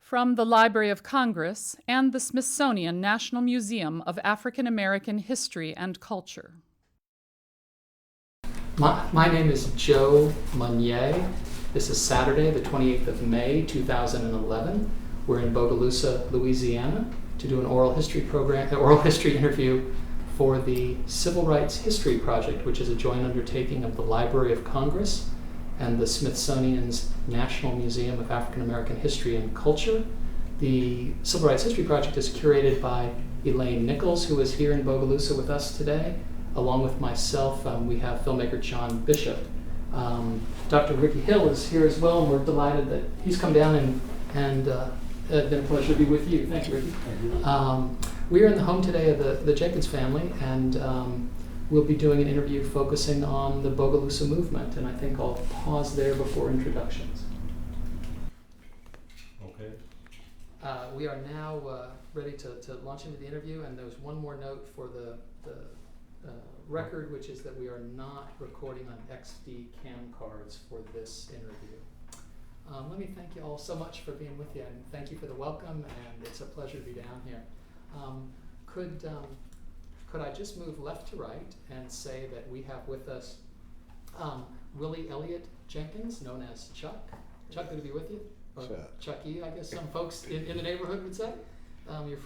From the Library of Congress and the Smithsonian National Museum of African American History and Culture. My name is Joe Mosnier. This is Saturday, the 28th of May, 2011. We're in Bogalusa, Louisiana, to do an oral history interview for the Civil Rights History Project, which is a joint undertaking of the Library of Congress and the Smithsonian's National Museum of African American History and Culture. The Civil Rights History Project is curated by Elaine Nichols, who is here in Bogalusa with us today. Along with myself, we have filmmaker John Bishop. Dr. Ricky Hill is here as well, and we're delighted that he's come down and it's been a pleasure to be with you. Thank you, Ricky. We are in the home today of the Jenkins family, and we'll be doing an interview focusing on the Bogalusa movement, and I think I'll pause there before introductions. Okay. We are now ready to launch into the interview, and there's one more note for the record, which is that we are not recording on XD cam cards for this interview. Let me thank you all so much for being with you, and thank you for the welcome, and it's a pleasure to be down here. Could I just move left to right and say that we have with us Willie Elliot Jenkins, known as Chuck. Chuck, good to be with you. Or Chuck. Chucky, I guess some folks in the neighborhood would say.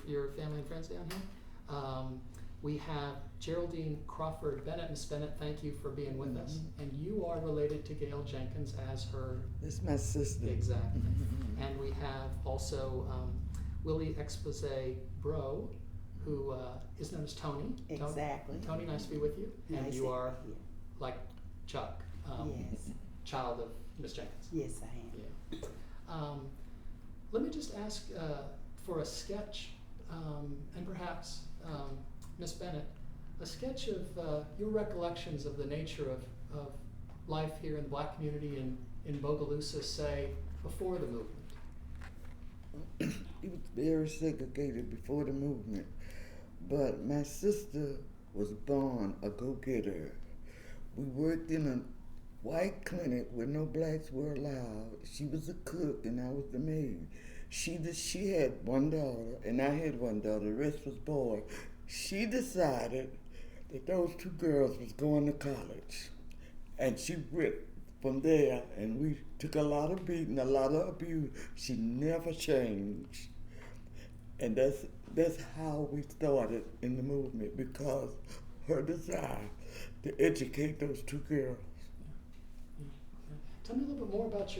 Your family and friends down here. We have Geraldine Crawford Bennett. Miss Bennett, thank you for being with us. And you are related to Gail Jenkins as her... It's my sister. Exactly. And we have also Willie Breaux, who is known as Toni. Exactly. Toni, nice to be with you. And Nice you to are, be here. like Chuck, Yes. child of Miss Jenkins. Yes, I am. Yeah. Let me just ask for a sketch, and perhaps Miss Bennett, a sketch of your recollections of the nature of life here in the Black community in Bogalusa, say, before the movement. It was very segregated before the movement, but my sister was born a go-getter. We worked in a white clinic where no blacks were allowed. She was a cook and I was the maid. She had one daughter and I had one daughter, the rest was boys. She decided that those two girls was going to college, and she went from there, and we took a lot of beating, a lot of abuse. She never changed, and that's how we started in the movement, because her desire to educate those two girls. Tell me a little bit more about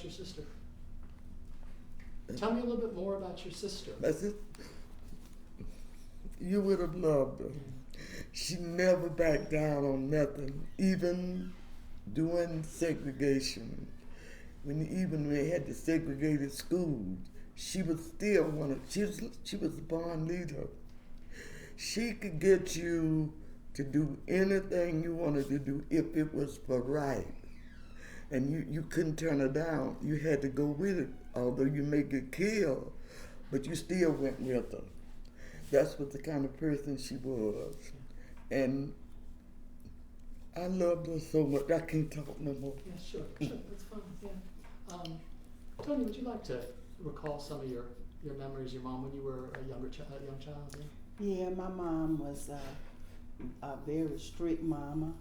your sister. Tell me a little bit more about your sister. That's it. You would have loved her. She never backed down on nothing, even doing segregation. When we had the segregated schools, she was still she was a born leader. She could get you to do anything you wanted to do if it was for right. And you couldn't turn her down. You had to go with it, although you may get killed, but you still went with her. That's what the kind of person she was. And I loved her so much, I can't talk no more. Yeah, sure, that's fine, yeah. Toni, would you like to recall some of your memories, your mom, when you were a young child? Yeah, my mom was a very strict mama.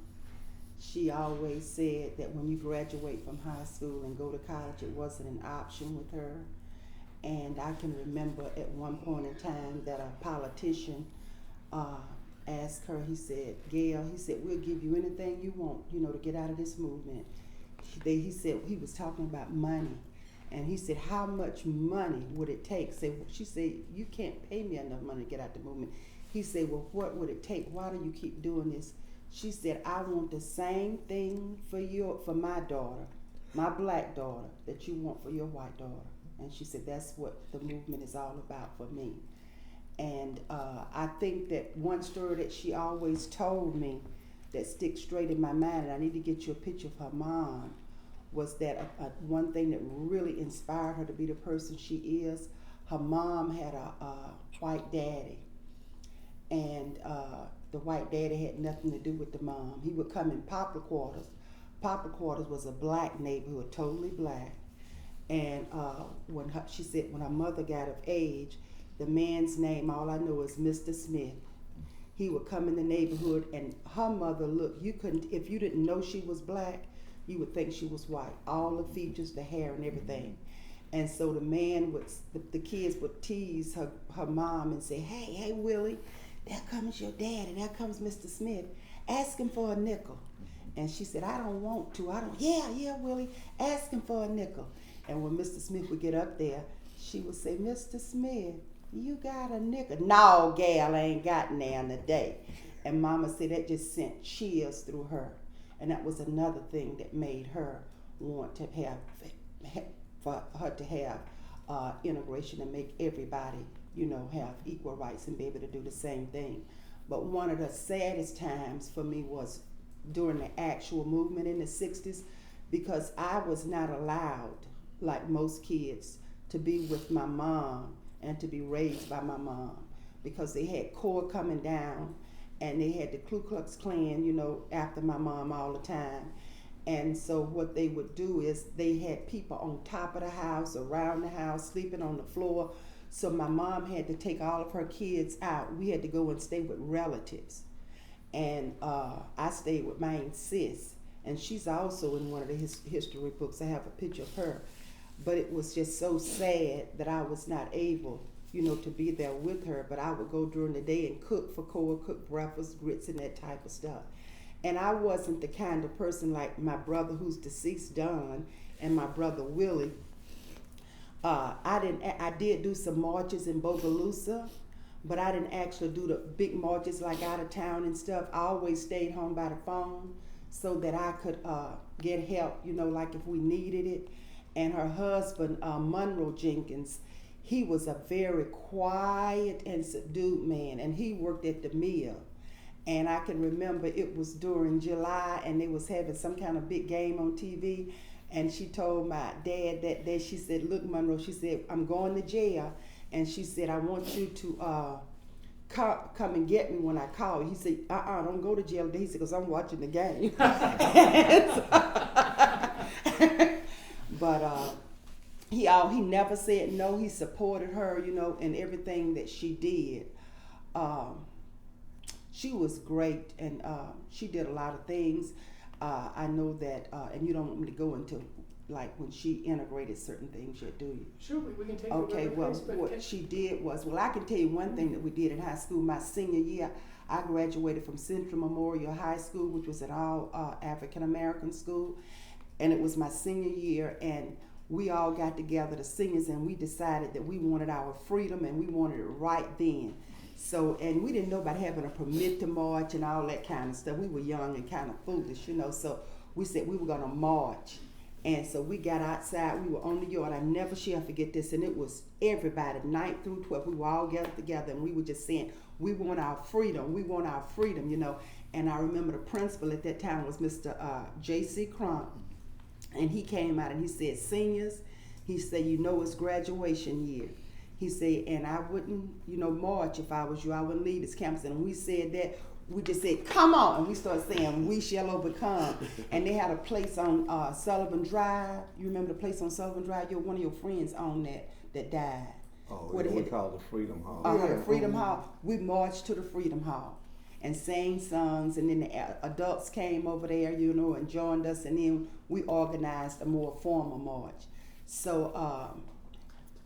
She always said that when you graduate from high school and go to college, it wasn't an option with her. And I can remember at one point in time that a politician asked her, he said, Gail, he said, we'll give you anything you want, to get out of this movement. He said, he was talking about money. And he said, how much money would it take? She said, you can't pay me enough money to get out the movement. He said, well, what would it take? Why do you keep doing this? She said, I want the same thing for my daughter, my black daughter, that you want for your white daughter. And she said, that's what the movement is all about for me. And I think that one story that she always told me that sticks straight in my mind, and I need to get you a picture of her mom, was that one thing that really inspired her to be the person she is. Her mom had a white daddy, and the white daddy had nothing to do with the mom. He would come in Poplar Quarters. Poplar Quarters was a black neighborhood, totally black. And she said when her mother got of age, the man's name, all I know is Mr. Smith. He would come in the neighborhood, and her mother looked, you couldn't, if you didn't know she was black, you would think she was white. All the features, the hair and everything. And so the man would, the kids would tease her mom and say, hey, Willie, there comes your daddy, there comes Mr. Smith. Ask him for a nickel. And she said, I don't want to. Yeah, Willie, ask him for a nickel. And when Mr. Smith would get up there, she would say, Mr. Smith, you got a nickel? No, Gail, I ain't got none today. And Mama said that just sent chills through her. And that was another thing that made her want to for her to have integration and make everybody, have equal rights and be able to do the same thing. But one of the saddest times for me was during the actual movement in the 60s, because I was not allowed, like most kids, to be with my mom and to be raised by my mom, because they had CORE coming down and they had the Ku Klux Klan, after my mom all the time. And so what they would do is they had people on top of the house, around the house, sleeping on the floor. So my mom had to take all of her kids out. We had to go and stay with relatives. And I stayed with my aunt sis. And she's also in one of the history books. I have a picture of her. But it was just so sad that I was not able, to be there with her. But I would go during the day and cook for CORE, cook breakfast, grits, and that type of stuff. And I wasn't the kind of person like my brother who's deceased, Don, and my brother Willie. I did do some marches in Bogalusa, but I didn't actually do the big marches like out of town and stuff. I always stayed home by the phone so that I could get help, like if we needed it. And her husband, Monroe Jenkins, he was a very quiet and subdued man, and he worked at the mill. And I can remember it was during July, and they was having some kind of big game on TV. And she told my dad that day, she said, look, Monroe, she said, I'm going to jail. And she said, I want you to come and get me when I call. He said, don't go to jail today. He said, because I'm watching the game. But he never said no. He supported her, in everything that she did. She was great, and she did a lot of things. I know that, and you don't want me to go into like when she integrated certain things yet, do you? Sure, we can take Okay, it. well, what she did was, I can tell you one thing that we did in high school. My senior year, I graduated from Central Memorial High School, which was an all African American school, and it was my senior year, and we all got together, the seniors, and we decided that we wanted our freedom, and we wanted it right then. So, and we didn't know about having a permit to march and all that kind of stuff. We were young and kind of foolish, so we said we were going to march. And so we got outside, we were on the yard. I never shall forget this, and it was everybody, 9th through 12th. We were all gathered together, and we were just saying, we want our freedom, And I remember the principal at that time was Mr. J.C. Crump, and he came out and he said, seniors, he said, it's graduation year. He said, and I wouldn't, march if I was you. I wouldn't leave this campus. And we said that, we just said, come on. And we started saying, we shall overcome. And they had a place on Sullivan Drive. You remember the place on Sullivan Drive? One of your friends owned that died. Oh, it was called the Freedom Hall. The Freedom Hall. We marched to the Freedom Hall and sang songs. And then the adults came over there, and joined us. And then we organized a more formal march. So,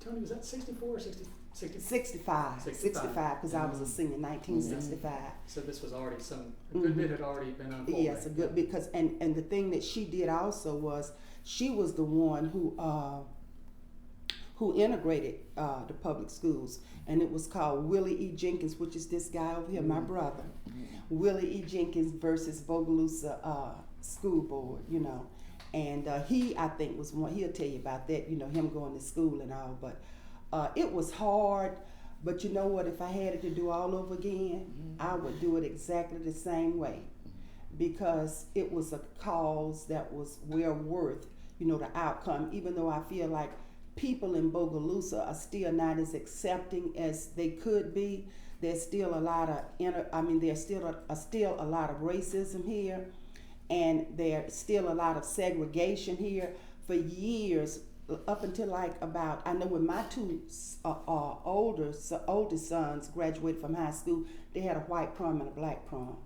Toni, was that 64 or 60? 65, because I was a senior, 1965. So this was already a good bit had already been unfolding. Yes, a good, because, and the thing that she did also was, she was the one who integrated the public schools, and it was called Willie E. Jenkins, which is this guy over here, my brother. Willie E. Jenkins versus Bogalusa School Board, And he, I think, was one, he'll tell you about that, him going to school and all, but it was hard, but you know what, if I had it to do all over again, I would do it exactly the same way, because it was a cause that was well worth, the outcome, even though I feel like people in Bogalusa are still not as accepting as they could be. There's still a lot of, there's still a lot of racism here. And there's still a lot of segregation here. For years, up until like about, I know when my two oldest sons graduated from high school, they had a white prom and a black prom.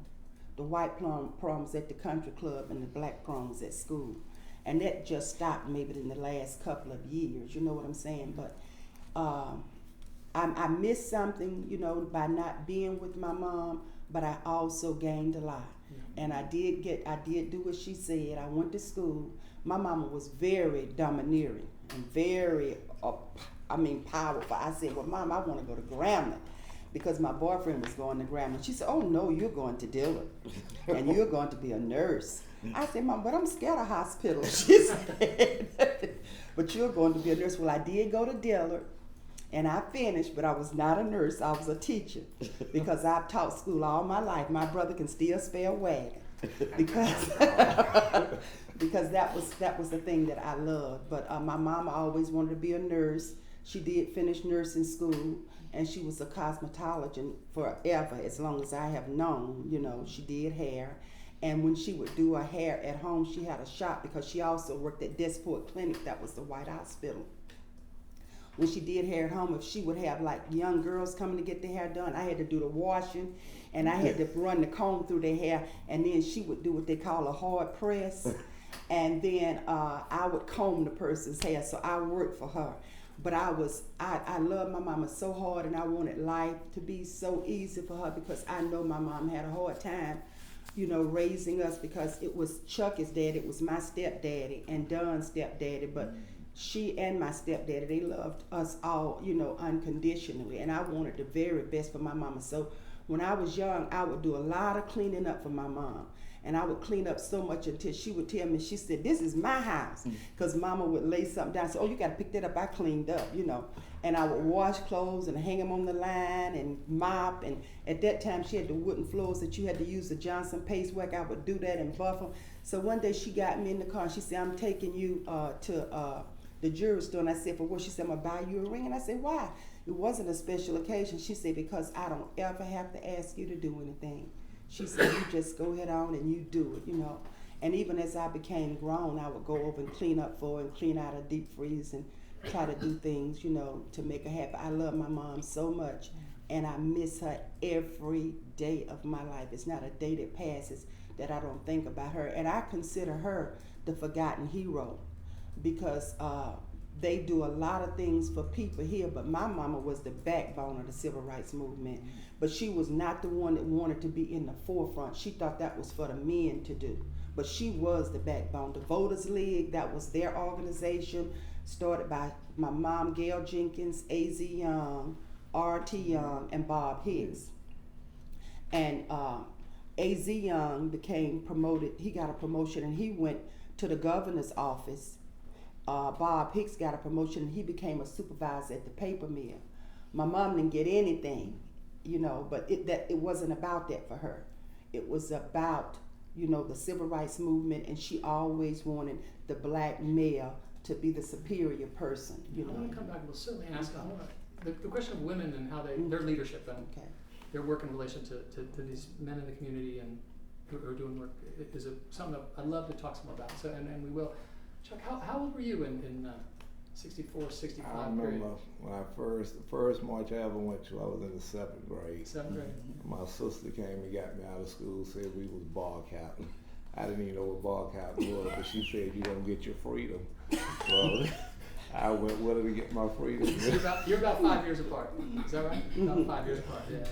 The white prom was at the country club and the black prom was at school. And that just stopped maybe in the last couple of years, you know what I'm saying? But I missed something, you know, by not being with my mom, but I also gained a lot. Yeah. And I did do what she said. I went to school. My mama was very domineering and very, powerful. I said, well, Mom, I want to go to Grambling, because my boyfriend was going to Grambling. She said, oh no, you're going to Dillard, and you're going to be a nurse. I said, Mom, but I'm scared of hospitals. She said, but you're going to be a nurse. Well, I did go to Dillard, and I finished, but I was not a nurse. I was a teacher, because I've taught school all my life. My brother can still spell wagon, because because that was the thing that I loved. But my mama always wanted to be a nurse. She did finish nursing school, and she was a cosmetologist forever, as long as I have known. You know, she did hair. And when she would do her hair at home, she had a shop, because she also worked at Desport Clinic. That was the white hospital. When she did hair at home, if she would have like young girls coming to get their hair done, I had to do the washing, and I had to run the comb through their hair, and then she would do what they call a hard press, and then I would comb the person's hair. So I worked for her. But I loved my mama so hard, and I wanted life to be so easy for her, because I know my mom had a hard time, you know, raising us, because it was Chucky's dad, it was my stepdaddy and Don's stepdaddy, but she and my stepdaddy, they loved us all, you know, unconditionally, and I wanted the very best for my mama. So when I was young, I would do a lot of cleaning up for my mom, and I would clean up so much until she would tell me, she said, this is my house, because mama would lay something down, say, oh, you got to pick that up, I cleaned up, you know. And I would wash clothes and hang them on the line and mop. And at that time, she had the wooden floors that you had to use the Johnson paste wax. I would do that and buff them. So one day she got me in the car and she said, I'm taking you to the jewelry store. And I said, for what? She said, I'm going to buy you a ring. And I said, why? It wasn't a special occasion. She said, because I don't ever have to ask you to do anything. She said, you just go ahead on and you do it, you know. And even as I became grown, I would go over and clean up for her and clean out her deep freeze and try to do things, you know, to make her happy. I love my mom so much, and I miss her every day of my life. It's not a day that passes that I don't think about her. And I consider her the forgotten hero, because they do a lot of things for people here, but my mama was the backbone of the civil rights movement. But she was not the one that wanted to be in the forefront. She thought that was for the men to do. But she was the backbone. The Voters League, that was their organization, started by my mom, Gail Jenkins, A.Z. Young, R.T. Young, and Bob Hicks. And A.Z. Young became promoted. He got a promotion and he went to the governor's office. Bob Hicks got a promotion and he became a supervisor at the paper mill. My mom didn't get anything, you know, but it wasn't about that for her. It was about, you know, the civil rights movement, and she always wanted the black male to be the superior person, you know. I want to come back. We'll certainly ask the question of women and how their leadership and their work in relation to these men in the community and who are doing work is something that I'd love to talk some more about. So and we will. Chuck, how old were you in 64, 65 I remember period? when the first march I ever went to, I was in the 7th grade. 7th grade. My sister came and got me out of school, said we was bar captain. I didn't even know what bar captain was, but she said, you're going to get your freedom. Well, I went with her to get my freedom. You're about 5 years apart. Is that right? About 5 years apart, yeah.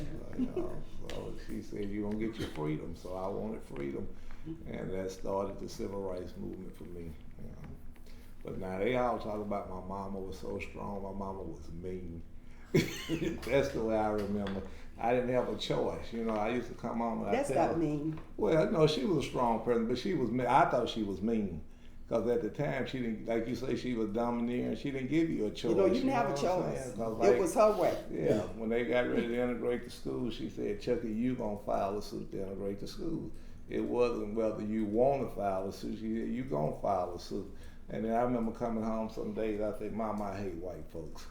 So she said, you're going to get your freedom. So I wanted freedom. And that started the civil rights movement for me. You know. But now they all talk about my mama was so strong, my mama was mean. That's the way I remember. I didn't have a choice, you know. I used to come home and That's I tell not her, mean. well, no, she was a strong person, but she was mean. I thought she was mean. Because at the time, she didn't, like you say, she was domineering. She didn't give you a choice. You know, you didn't have a choice. It was her way. Yeah, when they got ready to integrate the school, she said, Chucky, you going to file a suit to integrate the school. It wasn't whether you want to file a suit. She said, you going to file a suit. And then I remember coming home some days, I said, Mom, I hate white folks.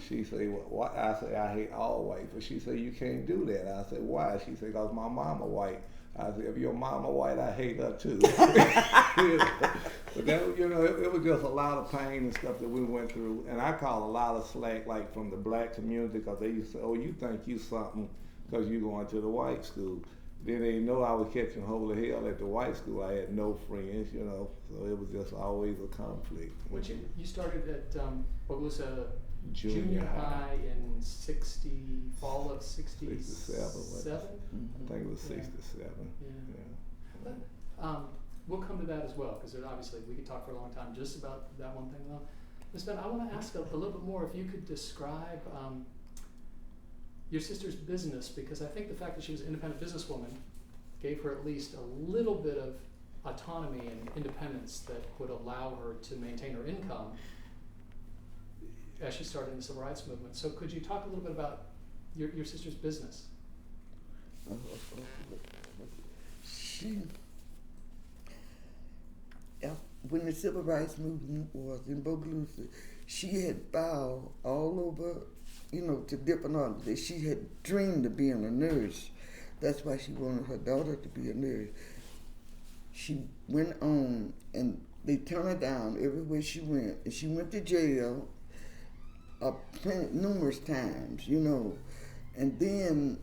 She said, well, I said, I hate all white folks. She said, you can't do that. I said, why? She said, because my mama white. I said, if your mama white, I hate her too. But that, it was just a lot of pain and stuff that we went through. And I call a lot of slack, like from the black community, because they used to say, oh, you think you something because you going to the white school. Then they know I was catching hold of hell at the white school. I had no friends, so it was just always a conflict. Which you started at Bogalusa Junior High in fall of 67? 67. I think it was 67. Yeah. But, we'll come to that as well, because obviously we could talk for a long time just about that one thing alone. Ms. Bennett, I want to ask a little bit more if you could describe your sister's business, because I think the fact that she was an independent businesswoman gave her at least a little bit of autonomy and independence that would allow her to maintain her income as she started in the civil rights movement. So could you talk a little bit about your sister's business? When the civil rights movement was in Bogalusa, she had filed all over, to different organizations. She had dreamed of being a nurse. That's why she wanted her daughter to be a nurse. She went on, and they turned her down everywhere she went. And she went to jail numerous times, And then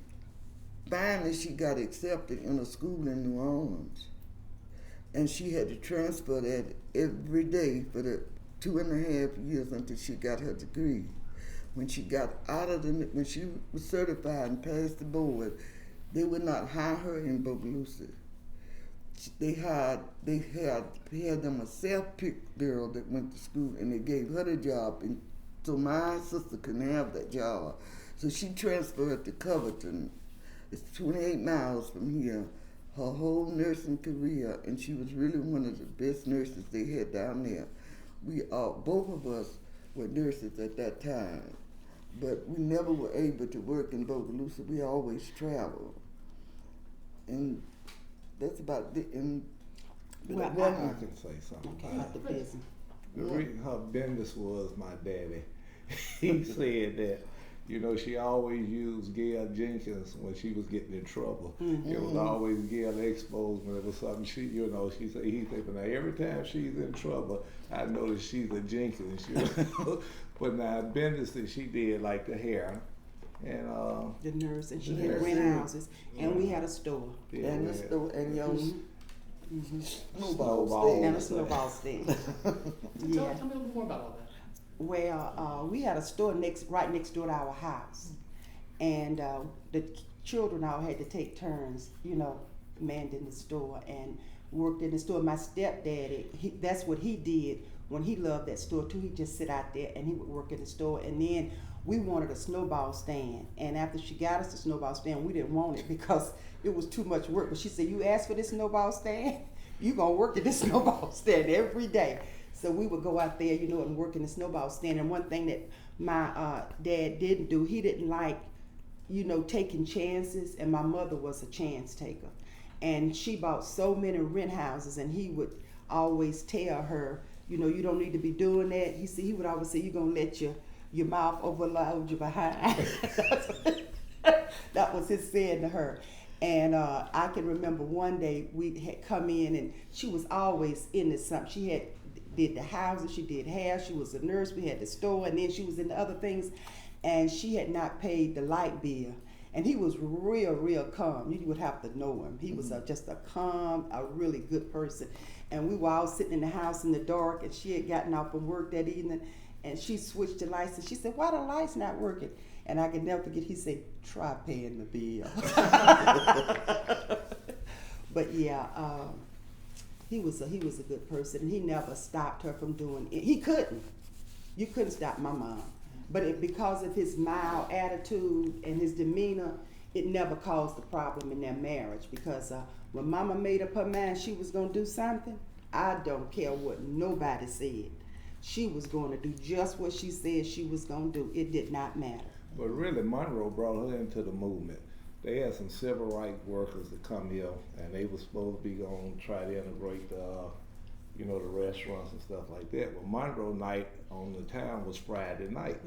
finally she got accepted in a school in New Orleans. And she had to transfer that every day for the 2.5 years until she got her degree. When she got when she was certified and passed the board, they would not hire her in Bogalusa. They had them a self-picked girl that went to school, and they gave her the job, and so my sister couldn't have that job. So she transferred to Covington. It's 28 miles from here. Her whole nursing career, and she was really one of the best nurses they had down there. Both of us were nurses at that time, but we never were able to work in Bogalusa. We always traveled, and that's about it. I can say something about the business. Her business was my daddy. He said that, she always used Gail Jenkins when she was getting in trouble. Mm-hmm. It was always Gail exposed when it was something he said, but now every time she's in trouble, I notice she's a Jenkins. But now business that she did, like the hair, and the nurse, and she had rent houses, and we had a store. Yeah, and the store, and your snowball stand. And a snowball stand. Tell me a little more about all that. Well, we had a store right next door to our house, and the children all had to take turns, manning the store and worked in the store. My stepdaddy, that's what he did when he loved that store too. He'd just sit out there and he would work in the store. And then we wanted a snowball stand, and after she got us the snowball stand, we didn't want it because it was too much work. But she said, "You asked for this snowball stand, you gonna work at this snowball stand every day." So we would go out there, and work in the snowball stand. And one thing that my dad didn't do, he didn't like, taking chances. And my mother was a chance taker. And she bought so many rent houses, and he would always tell her, you don't need to be doing that. He would always say, you're going to let your mouth overload you behind. That was his saying to her. And I can remember one day we had come in, and she was always into something. She did the houses, she did hair, she was a nurse, we had the store, and then she was into other things, and she had not paid the light bill. And he was real calm. You would have to know him. He was just a calm, a really good person. And we were all sitting in the house in the dark, and she had gotten off from work that evening, and she switched the lights, and she said, "Why the lights not working?" And I can never forget, he said, "Try paying the bill." But yeah, he was a good person, and he never stopped her from doing it. He couldn't. You couldn't stop my mom. But because of his mild attitude and his demeanor, it never caused a problem in their marriage. Because when Mama made up her mind she was going to do something, I don't care what nobody said. She was going to do just what she said she was going to do. It did not matter. But really, Monroe brought her into the movement. They had some civil rights workers that come here, and they were supposed to be going to try to integrate you know, the restaurants and stuff like that. Well, Monroe night on the town was Friday night.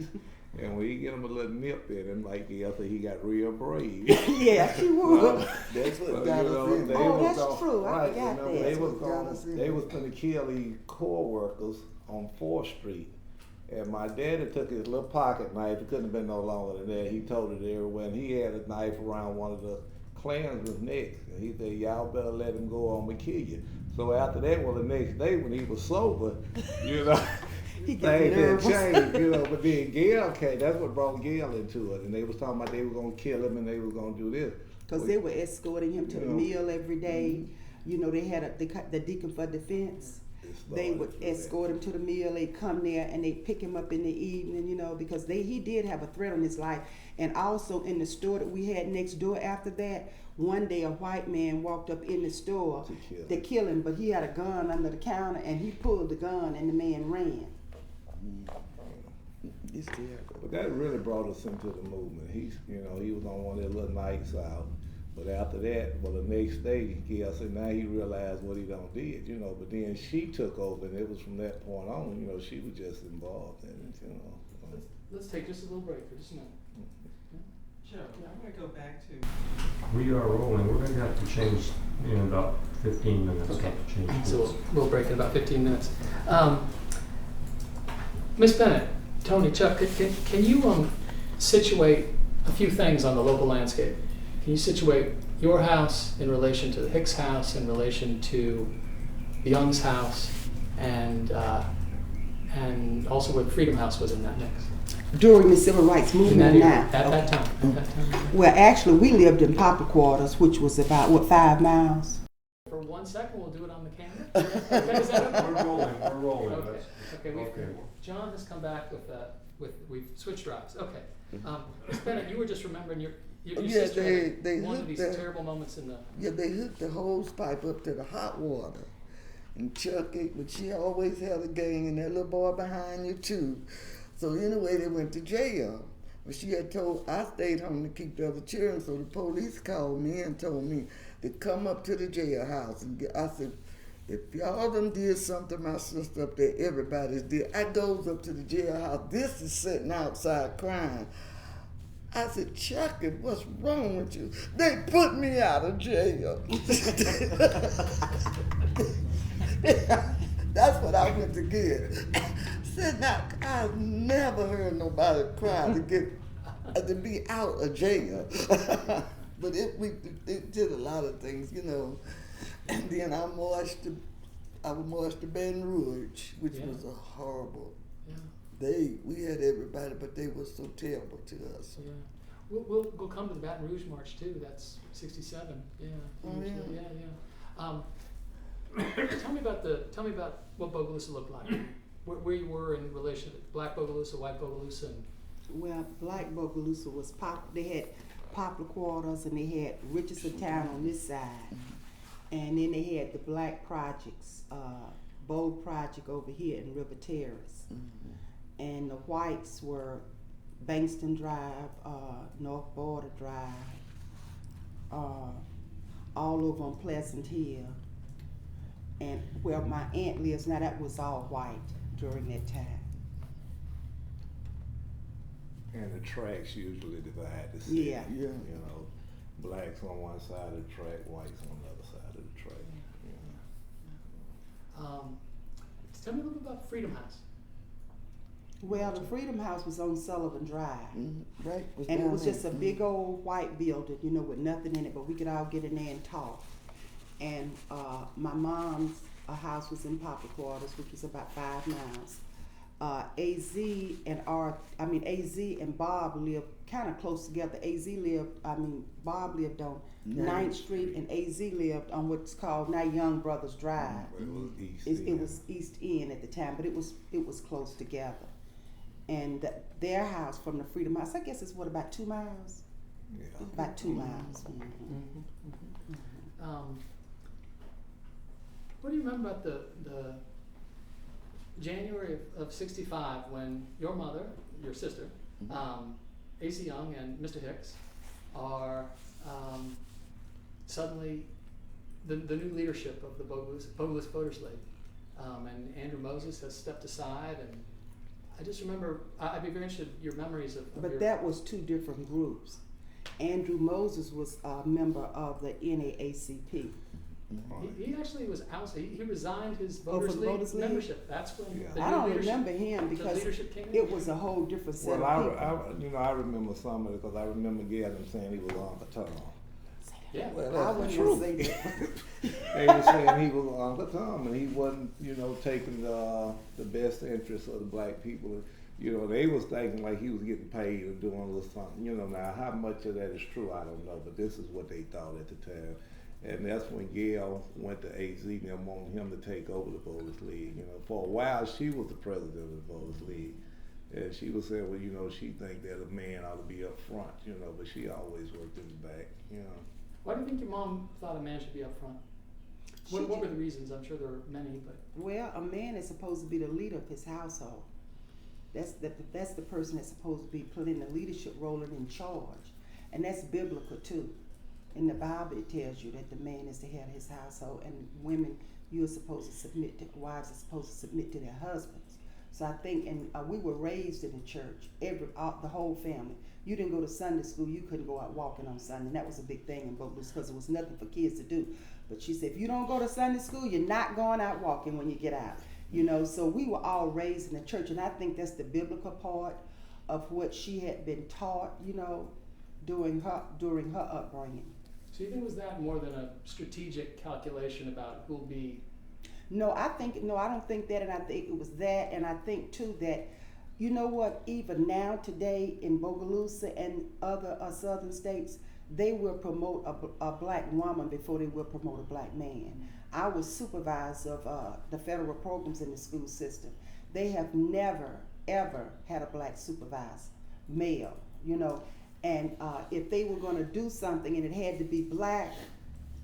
And when you get him a little nip in him, like Gail said, he got real brave. Yeah, she would. That's what But, got you us know, in. they Oh, was that's gonna- true. I right, forgot remember, that. They That's was what got us in. they was gonna kill these core workers on 4th Street. And my daddy took his little pocket knife. It couldn't have been no longer than that. He told it everywhere. And he had a knife around one of the Klansmen's necks. And he said, y'all better let him go on and kill you. So after that, well, the next day when he was sober, you know, He things get had nervous. changed, you know. But then Gail came. That's what brought Gail into it. And they was talking about they were going to kill him and they were going to do this. Because they were escorting him to the Yeah. meal every day. You know, they had the Deacon for Defense. They would escort him to the meal. They'd come there and they'd pick him up in the evening, you know, because he did have a threat on his life. And also in the store that we had next door after that, one day a white man walked up in the store to kill him, but he had a gun under the counter and he pulled the gun and the man ran. It's terrible. But that really brought us into the movement. He was on one of their little nights out. But after that, well, the next day, Gail said now he realized what he done did, you know. But then she took over, and it was from that point on, you know, she was just involved in it, you know. Let's take just a little break for just a minute. Joe, I'm going to go back to. We are rolling. We're going to have to change in about 15 minutes. Okay. To change So course. we'll break in about 15 minutes. Miss Bennett, Toni, Chuck, can you situate a few things on the local landscape? Can you situate your house in relation to the Hicks house, in relation to the Young's house, and also where the Freedom House was in that mix? During the Civil Rights Movement At now. that time. Well, actually, we lived in Poplar Quarters, which was about, 5 miles? For 1 second, we'll do it on the camera. Okay, is that okay? We're rolling. We're rolling. Okay. That's- Okay. okay. John has come back with we've switched drives. Okay. Miss Bennett, you were just remembering your Yeah, sister they had one of hooked these the- terrible moments in the. Yeah, they hooked the hose pipe up to the hot water. And Chucky, but she always had a gang and that little boy behind you too. So anyway, they went to jail. But she had told, I stayed home to keep the other children, so the police called me and told me to come up to the jailhouse. And I said, if y'all done did something to my sister up there, everybody's did. I goes up to the jailhouse. This is sitting outside crying. I said, Chucky, what's wrong with you? They put me out of jail. That's what I went to get. Said, now, I've never heard nobody cry to be out of jail. But it did a lot of things, you know. And then I marched to Baton Rouge, which Yeah. was a horrible. Yeah. We had everybody, but they were so terrible to us. Yeah. We'll come to the Baton Rouge March too. That's 67. Yeah. Oh, yeah. Yeah. Tell me about what Bogalusa looked like. Where you were in relation to Black Bogalusa, White Bogalusa, and Well, Black Bogalusa was they had Poplar Quarters and they had Richardson Town on this side. And then they had the Black Projects, Bold Project over here in River Terrace. Mm-hmm. And the whites were Bankston Drive, North Border Drive, all over on Pleasant Hill. And where my aunt lives now, that was all white during that time. And the tracks usually divide the city. Yeah. Yeah. You know, blacks on one side of the track, whites on the other side of the track. tell me a little bit about Freedom House. Well, the Freedom House was on Sullivan Drive. Right. And it was just a big old white building, you know, with nothing in it, but we could all get in there and talk. And my mom's house was in Poplar Quarters, which was about 5 miles. AZ and Bob lived kind of close together. Bob lived on 9th Street and AZ lived on what's called now Young Brothers Drive. But it was East It End. was East End at the time, but it was close together. And their house from the Freedom House, I guess it's about 2 miles? Yeah. About 2 miles. What do you remember about the January of '65 when your mother, your sister, A.C. Young and Mr. Hicks are suddenly the new leadership of the Bogalusa Voters League? and Andrew Moses has stepped aside, and I just remember, I'd be very interested in your memories of But your... that was two different groups. Andrew Moses was a member of the NAACP. He actually was outside. He resigned his Oh, Voters for the League Voters League? membership. That's when Yeah. the I new don't leadership- remember him the because leadership came in. it was a whole different set Well, of people. I remember some of it because I remember Gail saying he was Uncle Tom. Yeah. Well, I that's the wouldn't truth. say that. They were saying he was Uncle Tom, and he wasn't, taking the best interests of the black people. They was thinking like he was getting paid or doing a little something. Now how much of that is true, I don't know, but this is what they thought at the time. And that's when Gail went to AZ and they wanted him to take over the Voters League. For a while she was the president of the Voters League. And she was saying, well, she think that a man ought to be up front, but she always worked in the back, Why do you think your mom thought a man should be up front? What were the reasons? I'm sure there were many, but... Well, a man is supposed to be the leader of his household. That's the person that's supposed to be playing the leadership role and in charge. And that's biblical too. In the Bible it tells you that the man is the head of his household, and women, wives are supposed to submit to their husbands. So I think, and we were raised in the church, the whole family. You didn't go to Sunday school, you couldn't go out walking on Sunday. And that was a big thing in Bogalusa because there was nothing for kids to do. But she said, if you don't go to Sunday school, you're not going out walking when you get out. So we were all raised in the church, and I think that's the biblical part of what she had been taught, during her upbringing. So you think it was that more than a strategic calculation about who'll be... No, I don't think that, and I think it was that, and I think too that, even now today in Bogalusa and other southern states, they will promote a black woman before they will promote a black man. I was supervisor of the federal programs in the school system. They have never, ever had a black supervisor, male, and if they were going to do something and it had to be black,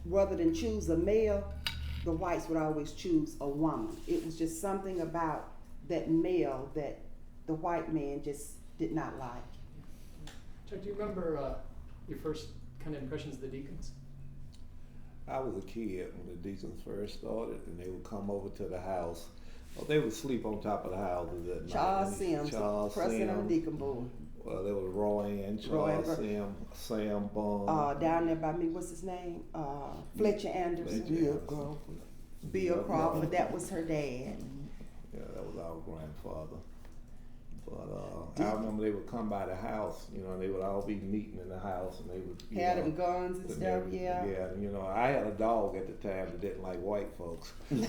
rather than choose a male, the whites would always choose a woman. It was just something about that male that the white man just did not like. Chuck, do you remember your first kind of impressions of the Deacons? I was a kid when the Deacons first started, and they would come over to the house. Well, they would sleep on top of the houses at night. Charles Sims, president of the Deacon Board. Well, there was Roy and Charles Sims, Sam Bond. Down there by me, what's his name? Fletcher Anderson. Bill Crawford, that was her dad. Yeah, that was our grandfather. But I remember they would come by the house, they would all be meeting in the house, and they would Had them guns and stuff, yeah. Yeah, and I had a dog at the time that didn't like white folks. And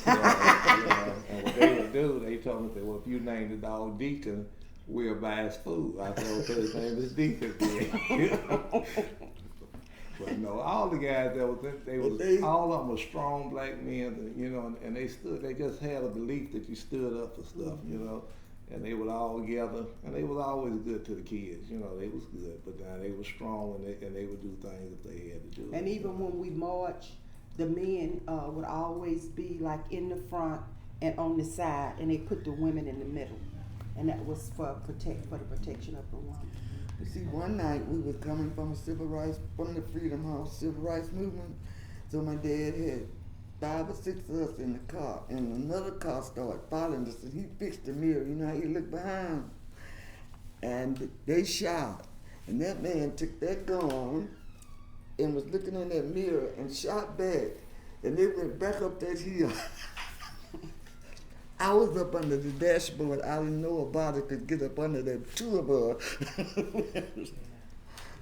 what they would do, they told me, well, if you name the dog Deacon, we'll buy his food. I said, okay, his name is Deacon. But no, all the guys that was all of them were strong black men, and they just had a belief that you stood up for stuff, and they would all gather, and they was always good to the kids, they was good, but now they were strong, and they would do things if they had to do it. And even when we marched, the men would always be like in the front and on the side, and they put the women in the middle, and that was for the protection of the woman. You see, one night we was coming from from the Freedom House Civil Rights Movement. So my dad had 5 or 6 of us in the car, and another car started following us, and he fixed the mirror. You know how he looked behind? And they shot, and that man took that gun and was looking in that mirror and shot back, and they went back up that hill. I was up under the dashboard. I didn't know a body could get up under that 2 of us.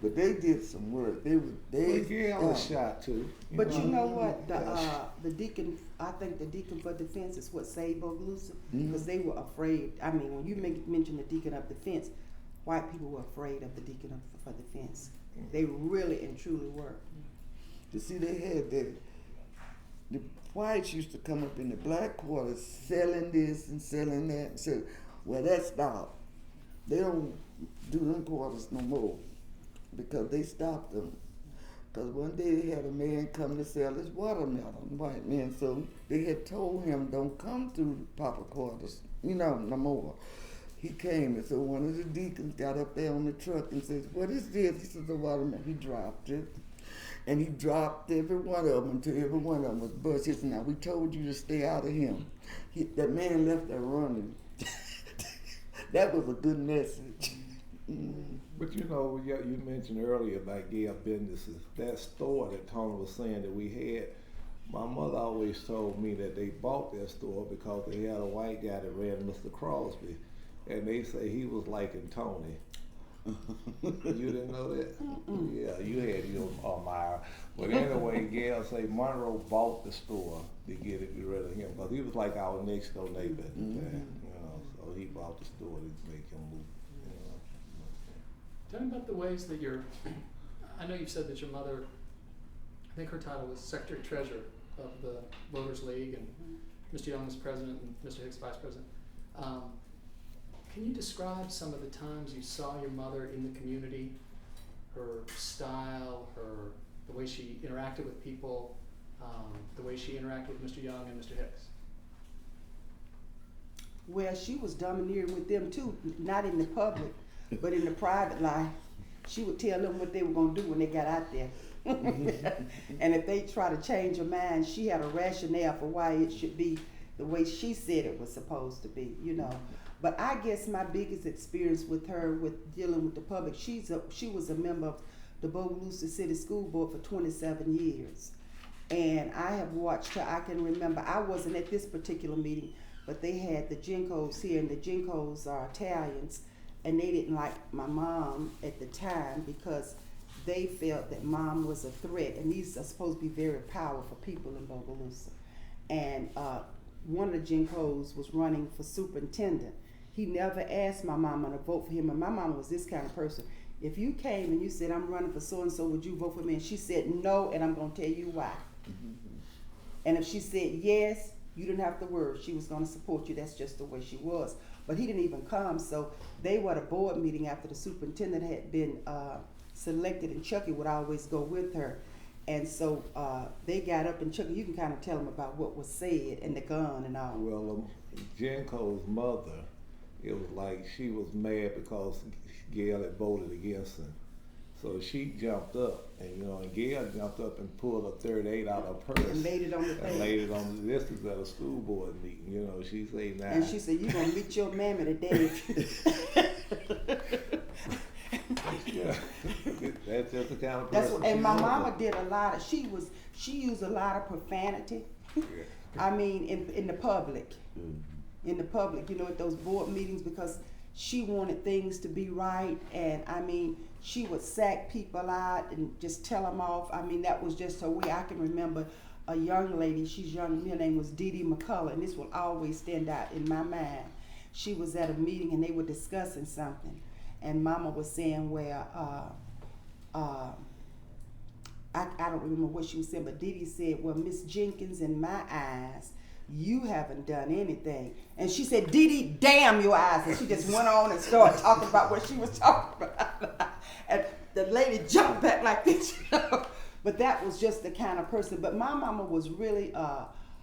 But they did some work. Gail was shot too. But you know what? The deacon, I think the deacon for defense is what saved Bogalusa, because they were afraid. I mean, when you mention the deacon of defense, white people were afraid of the deacon for defense. They really and truly were. You see, they had the whites used to come up in the black quarters selling this and selling that, and said, well, that stopped. They don't do them quarters no more because they stopped them. Because one day they had a man come to sell his watermelon, white man, so they had told him, don't come to Papa quarters, no more. He came, and so one of the deacons got up there on the truck and says, what is this? He says, the watermelon. He dropped it. And he dropped every one of them until every one of them was bust. He said, now we told you to stay out of him. That man left there running. That was a good message. But you know, you mentioned earlier about Gail businesses. That store that Toni was saying that we had, my mother always told me that they bought that store because they had a white guy that ran Mr. Crosby, and they say he was liking Toni. You didn't know that? Yeah, you had your admirer. But anyway, Gail say Monroe bought the store to get rid of him because he was like our next door neighbor at the time. You know, so he bought the store to make him move. You know. Tell me about the ways that I know you've said that your mother, I think her title was Secretary Treasurer of the Voters League, and Mr. Young was president and Mr. Hicks vice president. Can you describe some of the times you saw your mother in the community, her style, the way she interacted with people, the way she interacted with Mr. Young and Mr. Hicks? Well, she was domineering with them too, not in the public, but in the private life. She would tell them what they were going to do when they got out there. And if they try to change her mind, she had a rationale for why it should be the way she said it was supposed to be, you know. But I guess my biggest experience with her, with dealing with the public, she was a member of the Bogalusa City School Board for 27 years. And I have watched her. I can remember, I wasn't at this particular meeting, but they had the Jenkos here, and the Jenkos are Italians, and they didn't like my mom at the time because they felt that mom was a threat, and these are supposed to be very powerful people in Bogalusa. And one of the Jenkos was running for superintendent. He never asked my mama to vote for him, and my mama was this kind of person. If you came and you said, I'm running for so-and-so, would you vote for me? And she said no, and I'm going to tell you why. And if she said yes, you didn't have to worry. She was going to support you. That's just the way she was. But he didn't even come, so they were at a board meeting after the superintendent had been selected, and Chucky would always go with her. And so they got up, and Chucky, you can kind of tell them about what was said and the gun and all. Well, Jenko's mother, it was like she was mad because Gail had voted against him. So she jumped up, and Gail jumped up and pulled a 38 out of her purse. And laid it on the thing. And laid it on this is at a school board meeting, she said now. And she said, you're going to meet your mammy today. Yeah, that's just the kind of And person she my was. mama did a lot of, she used a lot of profanity. I mean, in the public. In the public, at those board meetings, because she wanted things to be right. And I mean, she would sack people out and just tell them off. I mean, that was just her way. I can remember a young lady, she's young, her name was Dee Dee McCullough, and this will always stand out in my mind. She was at a meeting and they were discussing something. And mama was saying, well, I don't remember what she was saying, but Dee Dee said, well, Miss Jenkins, in my eyes, you haven't done anything. And she said, Dee Dee, damn your eyes. And she just went on and started talking about what she was talking about. And the lady jumped back like this, But that was just the kind of person. But my mama was really,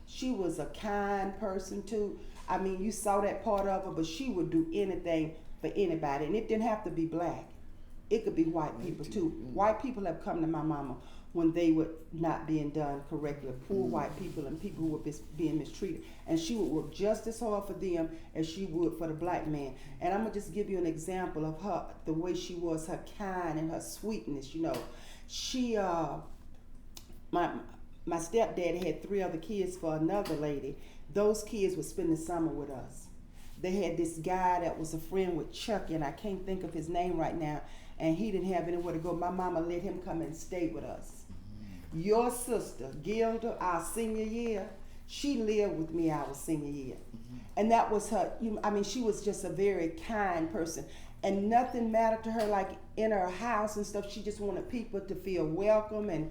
she was a kind person too. I mean, you saw that part of her, but she would do anything for anybody. And it didn't have to be black. It could be white people too. White people have come to my mama when they were not being done correctly. Poor white people and people who were being mistreated. And she would work just as hard for them as she would for the black man. And I'm going to just give you an example of her, the way she was, her kind and her sweetness, She, my stepdaddy had 3 other kids for another lady. Those kids would spend the summer with us. They had this guy that was a friend with Chucky, and I can't think of his name right now, and he didn't have anywhere to go. My mama let him come and stay with us. Your sister, Gilda, our senior year, she lived with me our senior year. And that was her, she was just a very kind person. And nothing mattered to her, like in her house and stuff. She just wanted people to feel welcome and,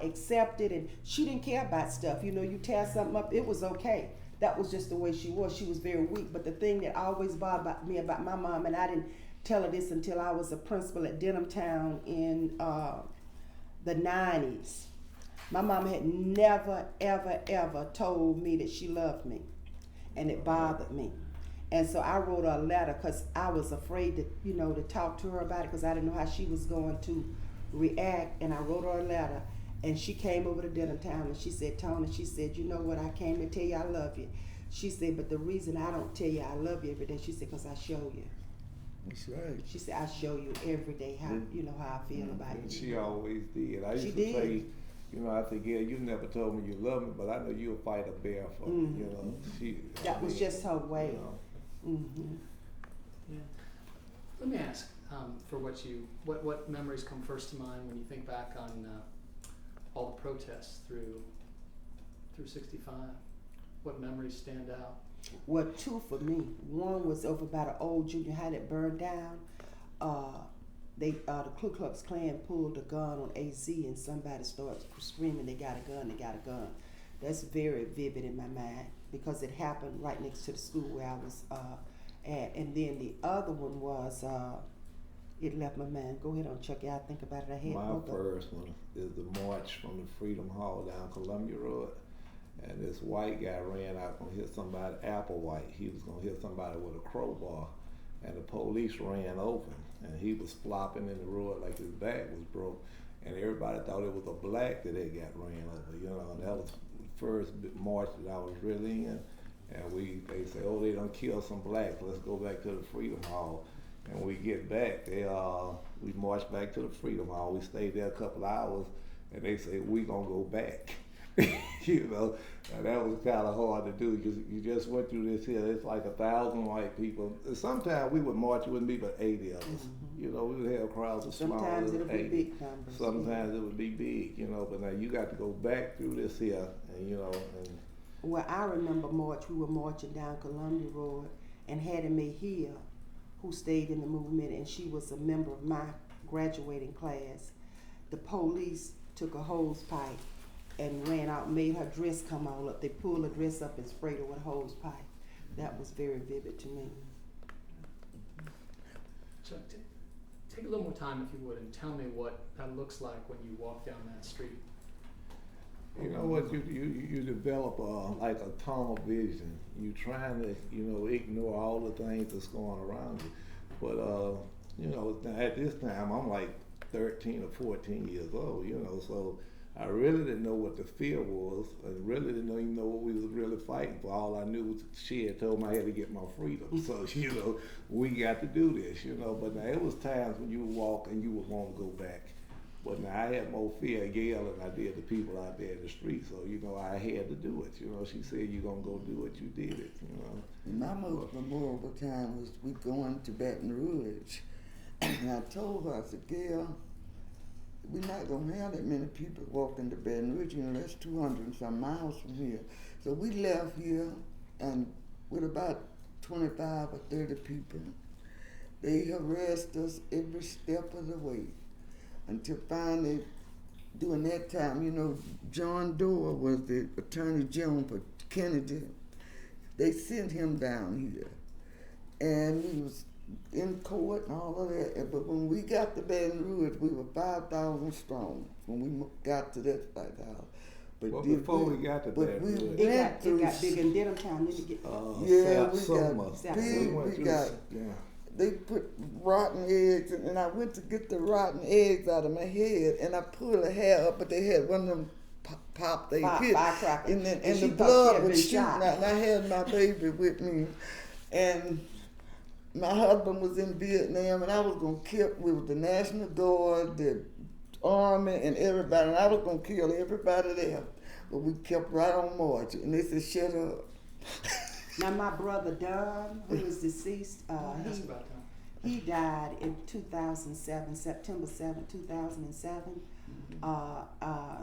accepted. And she didn't care about stuff. You tear something up, it was okay. That was just the way she was. She was very weak. But the thing that always bothered me about my mom, and I didn't tell her this until I was a principal at Denhamtown in the 90s. My mom had never, ever, ever told me that she loved me. And it bothered me. And so I wrote her a letter because I was afraid to, to talk to her about it because I didn't know how she was going to react, and I wrote her a letter, and she came over to dinner time, and she said, Toni, she said, you know what, I came to tell you I love you. She said, but the reason I don't tell you I love you every day, she said, because I show you. That's right. She said, I show you every day how, you know, how I feel about And you. she always did. I used She to did. say, you know, I said, Gail, you never told me you love me, but I know you'll fight a bear for me. You know, That was just her way. You know, Mm-hmm. Yeah. Let me ask, for what memories come first to mind when you think back on all the protests through 65? What memories stand out? Well, two for me. One was over by the old junior high that burned down. The Ku Klux Klan pulled a gun on AZ, and somebody started screaming, "They got a gun! They got a gun!" That's very vivid in my mind because it happened right next to the school where I was at. And then the other one was it left my mind. Go ahead on, Chucky. I think about it. I had my both of them. first one is the march from the Freedom Hall down Columbia Road. And this white guy ran out gonna hit somebody, Applewhite. He was gonna hit somebody with a crowbar. And the police ran over him. And he was flopping in the road like his back was broke. And everybody thought it was a black that had got ran over, you know. And that was the first march that I was really in. And they say, oh, they done killed some blacks. Let's go back to the Freedom Hall. And we get back, we marched back to the Freedom Hall. We stayed there a couple hours, and they say, we gonna go back. You know, and that was kind of hard to do because you just went through this here. It's like 1,000 white people. Sometimes we would march, it wouldn't be but 80 of us. Mm-hmm. You know, we would have crowds of smaller Sometimes than it'll be 80. big numbers. Sometimes it would be big, you know, but now you got to go back through this here, and you know, and Well, I remember March. We were marching down Columbia Road, and Hattie Mae Hill, who stayed in the movement, and she was a member of my graduating class. The police took a hose pipe and ran out, made her dress come all up. They pulled her dress up and sprayed her with a hose pipe. That was very vivid to me. Chuck, take a little more time, if you would, and tell me what that looks like when you walk down that street. you know what, you develop like a tunnel vision. You trying to, you know, ignore all the things that's going around you. But you know, at this time I'm like 13 or 14 years old, you know, so I really didn't know what the fear was. I really didn't even know what we was really fighting for. All I knew was she had told me I had to get my freedom. So, you know, we got to do this, you know. But now it was times when you would walk and you would want to go back. But now I had more fear of Gail than I did the people out there in the street. So, you know, I had to do it. You know, she said, you're going to go do it. You did it, you know. My most memorable time was we going to Baton Rouge. And I told her, I said, Gail, we're not going to have that many people walking to Baton Rouge. You know, that's 200 and some miles from here. So we left here, and with about 25 or 30 people, they harassed us every step of the way until finally, during that time, you know, John Doe was the Attorney General for Kennedy. They sent him down here, and we was in court and all of that. But when we got to Baton Rouge, we were 5,000 strong when we got to that White House. But Well, before we got to Baton Rouge, It got big in Denhamtown. Didn't it get? yeah, we Summer. got big. We got. They put rotten eggs, and I went to get the rotten eggs out of my head, and I pulled the hair up, but they had one of them pop they hit, and the blood was shooting out, and I had my baby with me, and my husband was in Vietnam, and I was gonna kill with the National Guard, the Army, and everybody, and I was gonna kill everybody there, but we kept right on marching, and they said, "Shut up." Now my brother Don, who is deceased, he died in 2007, September 7, 2007.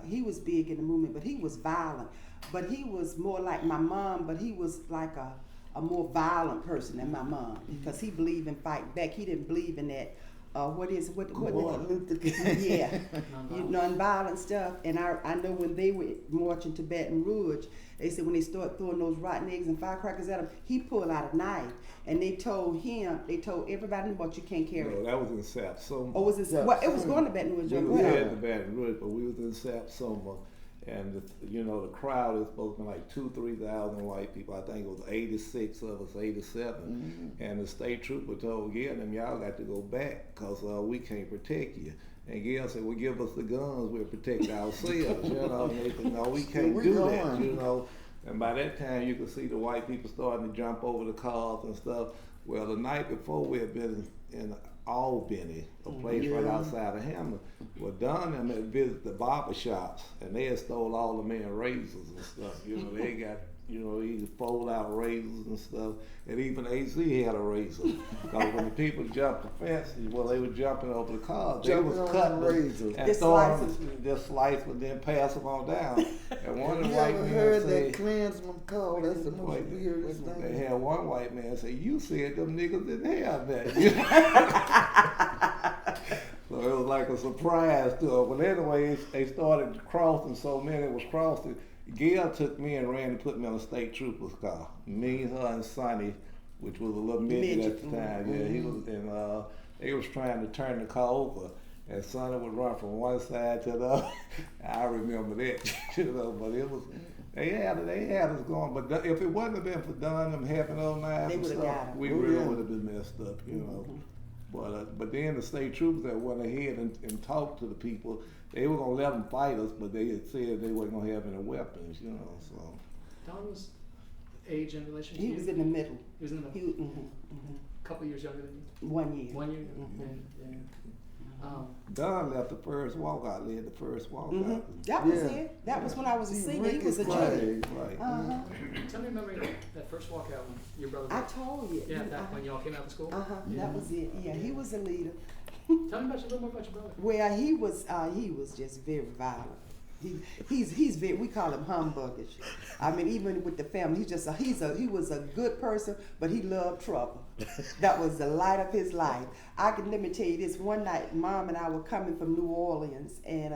He was big in the movement, but he was violent. But he was more like my mom, but he was like a more violent person than my mom because he believed in fighting back. He didn't believe in that. What Luther King. Yeah, nonviolent stuff. And I know when they were marching to Baton Rouge, they said when they started throwing those rotten eggs and firecrackers at him, he pulled out a knife, and they told everybody what you can't carry. No, that was in Sapsoma. Oh, was it? Well, it was going to Baton Rouge. We was at the Baton Rouge, but we was in Sapsoma, and the crowd is supposed to be like 2,000-3,000 white people. I think it was 86 of us, 87, and the state trooper told them, y'all got to go back because we can't protect you. And Gail said, well, give us the guns, we'll protect ourselves, you know. And they said, no, we can't we do gone. that, you know. And by that time, you could see the white people starting to jump over the cars and stuff. Well, the night before, we had been in Albany, a place right outside of Hammond. Well, Don and them had visited the barber shops, and they had stole all the men's razors and stuff. You know, they got, you know, he fold out razors and stuff. And even AZ had a razor. Because when the people jumped the fence, well, they were jumping over the cars. They Jumping was on cutting the them razors. and Just throwing slices. them, just slice and then pass them on down. And one of the You white ever men heard said, that Klansman call? That's the most weirdest they thing. had one white man say, you said them niggas didn't have that. So it was like a surprise to her. But anyway, they started crossing, so many was crossing. Gail took me and ran and put me on a state trooper's car. Me, her, and Sonny, which was a little midget at the time. Yeah, he was, and they was trying to turn the car over, and Sonny would run from one side to the other. I remember that, you know. But it was, they had us going. But if it wouldn't have been for Don them having those knives They and would've stuff, got 'em. we Oh, really yeah. would have been messed up, you know. But then the state troopers that went ahead and talked to the people, they were gonna let them fight us, but they had said they weren't gonna have any weapons, you know. So Don was age in relation to He you? was in the middle. He was in the He was, a couple years younger than you. 1 year. 1 year. Mhm. Yeah. Don left the first walkout, led the first walkout. That was Yeah. it. That was when I was a See, senior. Rick He was a is junior. Right. Uh-huh. Tell me a memory of that first walkout when your brother. I told you. Yeah, that when y'all came out of school. Uh-huh. That was it. Yeah, he was a leader. Tell me about a little more about your brother. Well, he was just very violent. He's very, we call him humbuggish. I mean, even with the family, he was a good person, but he loved trouble. That was the light of his life. Let me tell you this. One night, Mom and I were coming from New Orleans, and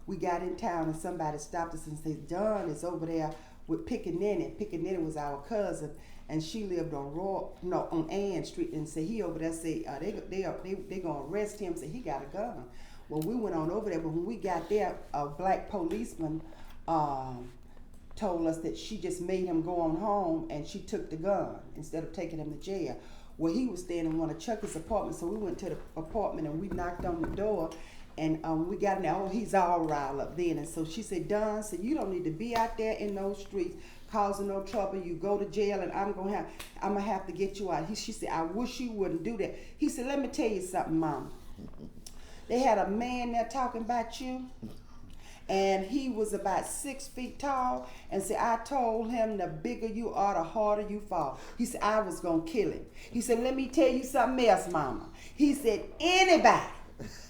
we got in town, and somebody stopped us and said, "Don is over there with Pickaninny." Pickaninny was our cousin, and she lived on Ann Street, and said he over there say they gonna arrest him. Say he got a gun. Well, we went on over there, but when we got there, a black policeman told us that she just made him go on home, and she took the gun instead of taking him to jail. Well, he was staying in one of Chucky's apartments, so we went to the apartment and we knocked on the door, and we got in there. Oh, he's all riled up then, and so she said, "Don, said you don't need to be out there in those streets causing no trouble. You go to jail, and I'm gonna have to get you out." She said, "I wish you wouldn't do that." He said, "Let me tell you something, Mom. They had a man there talking about you, and he was about 6 feet tall, and said, I told him the bigger you are, the harder you fall." He said, "I was gonna kill him." He said, "Let me tell you something else, Mama." He said, "Anybody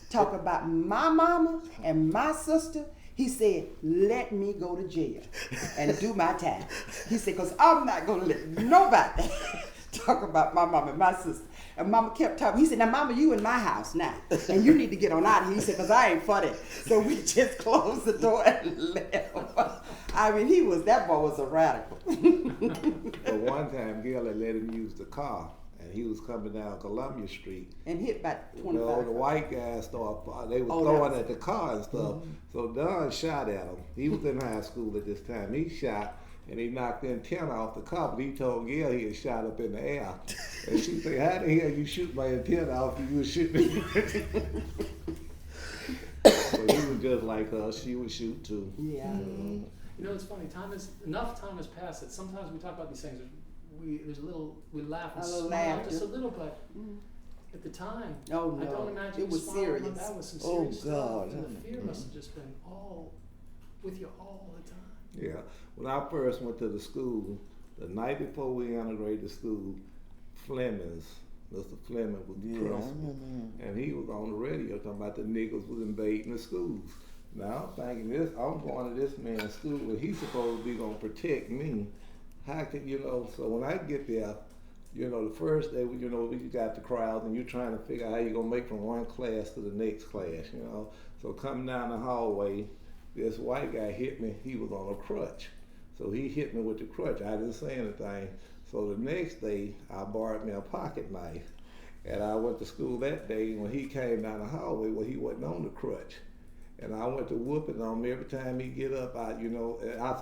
talk about my mama and my sister," he said, "let me go to jail and do my time." He said, "Cause I'm not gonna let nobody talk about my mama and my sister." And Mama kept talking. He said, "Now, Mama, you in my house now, and you need to get on out of here." He said, "Cause I ain't for that." So we just closed the door and left. I mean, that boy was a radical. But one time, Gail had let him use the car, and he was coming down Columbia Street. And hit about 25. You know, the white guys started, they were Oh, throwing that was- at the car and stuff. So Don shot at him. He was in high school at this time. He shot, and he knocked the antenna off the car, but he told Gail he had shot up in the air. And she said, "How the hell you shoot my antenna off if you was shooting?" But he was just like us. She would shoot too. Yeah. You know, it's funny. Enough time has passed that sometimes we talk about these things. We laugh and A little smile laughter. just a little, but at the time, Oh, I no. don't imagine It you was smiling, but serious. that was some Oh, serious God. stuff. And the fear must have just been all with you all the time. Yeah. When I first went to the school, the night before we integrated the school, Mr. Fleming was the Yeah, I principal. remember him. And he was on the radio talking about the niggas was invading the schools. Now I'm thinking I'm going to this man's school and he's supposed to be gonna protect me. How can so when I get there, the first day we got the crowds and you're trying to figure out how you're gonna make from one class to the next class, So coming down the hallway, this white guy hit me, he was on a crutch. So he hit me with the crutch. I didn't say anything. So the next day, I borrowed me a pocket knife. And I went to school that day, and when he came down the hallway, he wasn't on the crutch. And I went to whooping on him every time he get up. I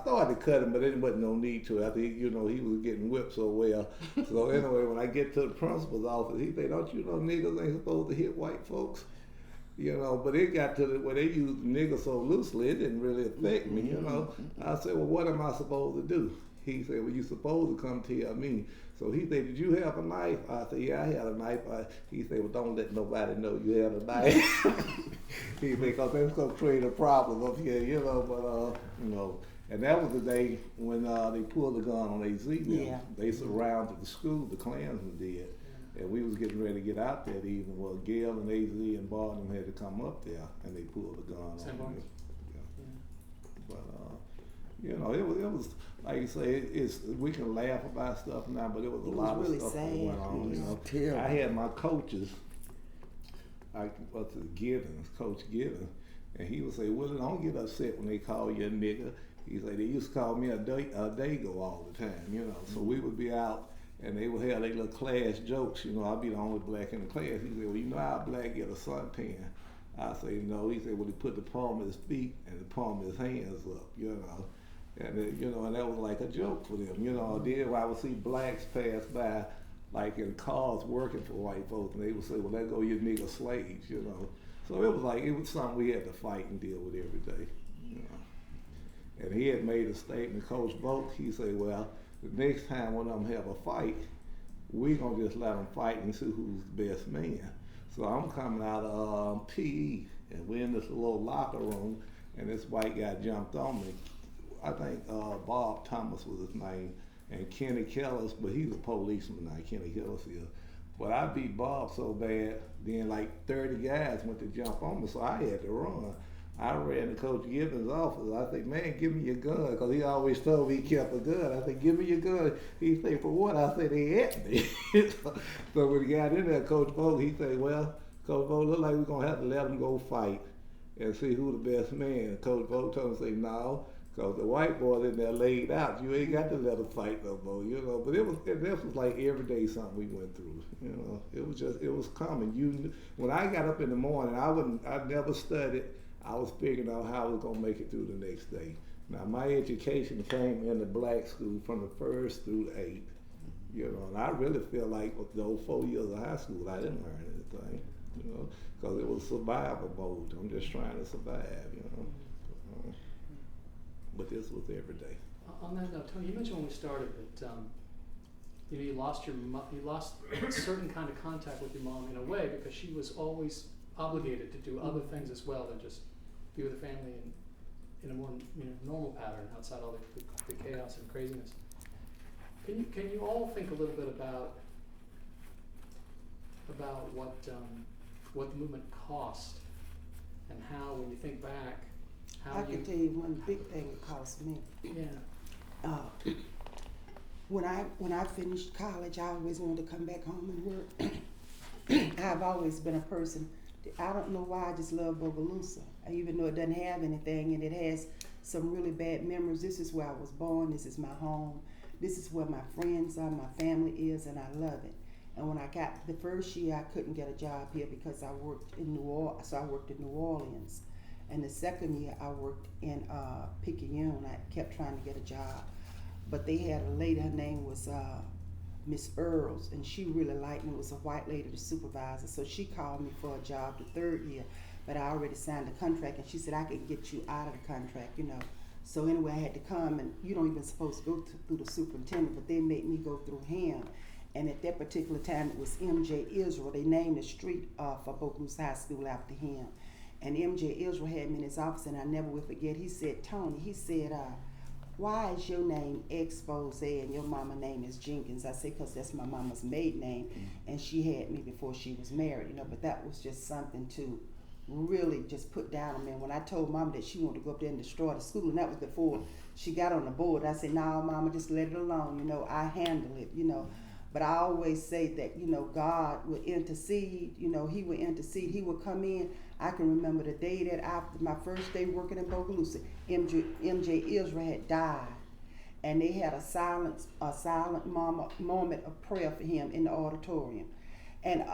started to cut him, but there wasn't no need to. I think, he was getting whipped so well. So anyway, when I get to the principal's office, he said, "Don't you know niggas ain't supposed to hit white folks?" You know, but it got to the where they used nigger so loosely, it didn't really affect me, you know. I said, well, what am I supposed to do? He said, well, you supposed to come tell me. So he said, did you have a knife? I said, yeah, I had a knife. He said, well, don't let nobody know you had a knife. He said, because that's going to create a problem up here, you know. But, you know, and that was the day when they pulled the gun on AZ. Yeah. They surrounded the school, the Klansmen did. And we was getting ready to get out that evening. Well, Gail and AZ and Barnum had to come up there, and they pulled the gun on me. Yeah. But you know, it was like you say, we can laugh about stuff now, but it was a lot really of stuff sad. that went on. You know, Terrible. I had my coaches, Coach Giddens, and he would say, "Willie, don't get upset when they call you a nigger." He said they used to call me a dago all the time. You know, so we would be out. And they would have their little class jokes, you know, I'd be the only black in the class. He said, well, you know how a black get a suntan? I say, no. He said, well, he put the palm of his feet and the palm of his hands up, you know. And, you know, and that was like a joke for them, you know. Then I would see blacks pass by, like in cars working for white folks, and they would say, well, there go your nigger slaves, you know. So it was something we had to fight and deal with every day, you know. And he had made a statement, Coach Vogt, he said, well, the next time one of them have a fight, we gonna just let them fight and see who's the best man. So I'm coming out of PE, and we're in this little locker room, and this white guy jumped on me. I think Bob Thomas was his name, and Kenny Kellis, but he's a policeman now, Kenny Kellis is. But I beat Bob so bad, then like 30 guys went to jump on me, so I had to run. I ran to Coach Gibbons' office. I said, man, give me your gun, because he always told me he kept a gun. I said, give me your gun. He said, for what? I said, they at me. So when he got in there, Coach Vogt, he said, well, Coach Vogt, look like we're going to have to let him go fight and see who the best man. Coach Vogt told him, say, no, because the white boys in there laid out. You ain't got to let them fight no more, you know. But this was like every day something we went through, you know. It was common. When I got up in the morning, I never studied. I was figuring out how I was going to make it through the next day. Now, my education came in the black school from the 1st through 8th, you know, and I really feel like with those 4 years of high school, I didn't learn anything, you know, because it was survival mode. I'm just trying to survive, you know. But this was every day. On that note, Toni, you mentioned when we started that you know, you lost a certain kind of contact with your mom in a way because she was always obligated to do other things as well than just be with the family in a more, you know, normal pattern outside all the chaos and craziness. Can you all think a little bit about what the movement cost and how, when you think back, how I can tell you one big thing it cost me. Yeah. When I finished college, I always wanted to come back home and work. I've always been a person. I don't know why I just love Bogalusa. Even though it doesn't have anything and it has some really bad memories. This is where I was born. This is my home. This is where my friends are, my family is, and I love it. And when I got the first year, I couldn't get a job here because I worked in New Orleans. So I worked in New Orleans. And the second year, I worked in Picayune. I kept trying to get a job. But they had a lady, her name was Miss Earls, and she really liked me. It was a white lady, the supervisor. So she called me for a job the third year, but I already signed a contract, and she said, I could get you out of the contract, you know. So anyway, I had to come, and you don't even supposed to go through the superintendent, but they made me go through him. And at that particular time, it was M.J. Israel. They named the street for Bogalusa High School after him. And M.J. Israel had me in his office, and I never will forget, he said, Toni, he said, why is your name Expose and your mama name is Jenkins? I said, because that's my mama's maiden name, and she had me before she was married, you know, but that was just something to really just put down on me. When I told mama that she wanted to go up there and destroy the school, and that was before she got on the board, I said, no, mama, just let it alone, you know, I handle it, you know. But I always say that, you know, God would intercede, you know, he would intercede, he would come in. I can remember the day that after my first day working in Bogalusa, M.J. Israel had died. And they had a silent moment of prayer for him in the auditorium. And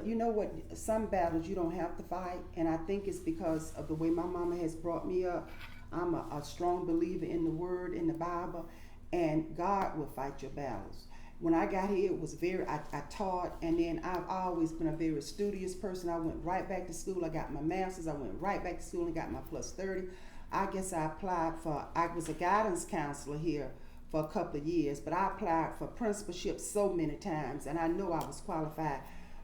you know what, some battles you don't have to fight. And I think it's because of the way my mama has brought me up. I'm a strong believer in the word, in the Bible, and God will fight your battles. When I got here, it was I taught, and then I've always been a very studious person. I went right back to school. I got my master's. I went right back to school and got my +30. I guess I was a guidance counselor here for a couple of years, but I applied for principalship so many times, and I know I was qualified.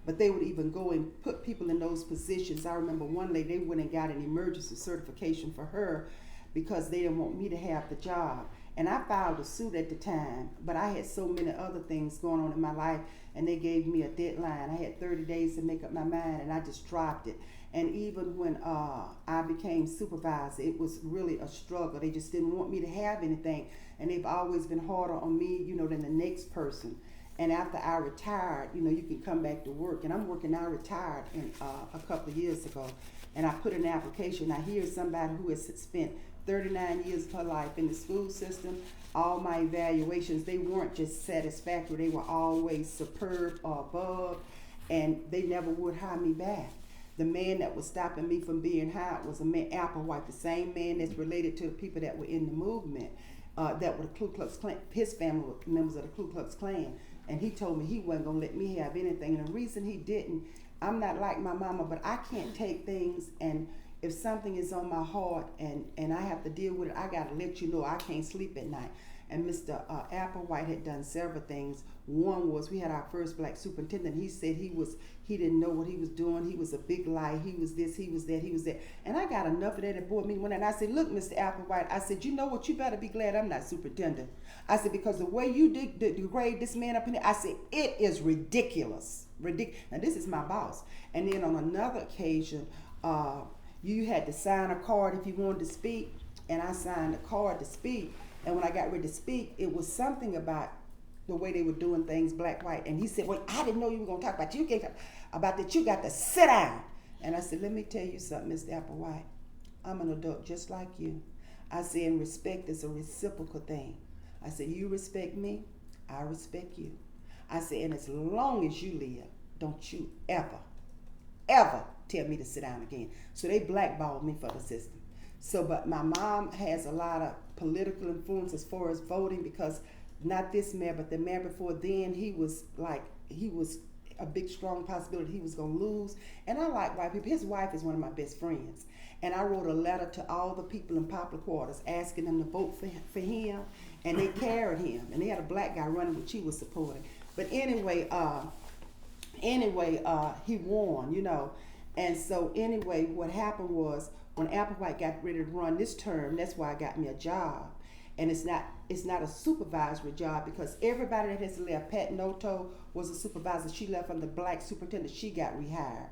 But they would even go and put people in those positions. I remember one lady, they went and got an emergency certification for her because they didn't want me to have the job. And I filed a suit at the time, but I had so many other things going on in my life, and they gave me a deadline. I had 30 days to make up my mind, and I just dropped it. And even when I became supervisor, it was really a struggle. They just didn't want me to have anything, and they've always been harder on me, than the next person. And after I retired, you can come back to work. And I'm working, I retired a couple of years ago, and I put in an application. Now here's somebody who has spent 39 years of her life in the school system. All my evaluations, they weren't just satisfactory, they were always superb or above, and they never would hire me back. The man that was stopping me from being hired was a man, Applewhite, the same man that's related to the people that were in the movement, that were the Ku Klux Klan. His family were members of the Ku Klux Klan, and he told me he wasn't gonna let me have anything. And the reason he didn't, I'm not like my mama, but I can't take things, and if something is on my heart and I have to deal with it, I gotta let you know I can't sleep at night. And Mr. Applewhite had done several things. One was we had our first black superintendent. He said he didn't know what he was doing. He was a big lie. He was this, he was that, he was that. And I got enough of that at board meeting one night. And I said, look, Mr. Applewhite, I said, you know what? You better be glad I'm not superintendent. I said, because the way you degrade this man up in there, I said, it is ridiculous. Now this is my boss. And then on another occasion, you had to sign a card if you wanted to speak, and I signed a card to speak. And when I got ready to speak, it was something about the way they were doing things, black, white. And he said, well, I didn't know you were going to talk about you can't talk about that. You got to sit down. And I said, let me tell you something, Mr. Applewhite. I'm an adult just like you. I said, and respect is a reciprocal thing. I said, you respect me, I respect you. I said, and as long as you live, don't you ever tell me to sit down again. So they blackballed me for the system. So, but my mom has a lot of political influence as far as voting, because not this mayor, but the mayor before then, he was a big, strong possibility he was going to lose. And I like white people. His wife is one of my best friends. And I wrote a letter to all the people in Poplar Quarters asking them to vote for him, and they carried him. And they had a black guy running, which he was supporting. But anyway, he won, And so anyway, what happened was when Applewhite got ready to run this term, that's why I got me a job. And it's not a supervisory job, because everybody that has left, Pat Noto was a supervisor. She left from the black superintendent. She got rehired.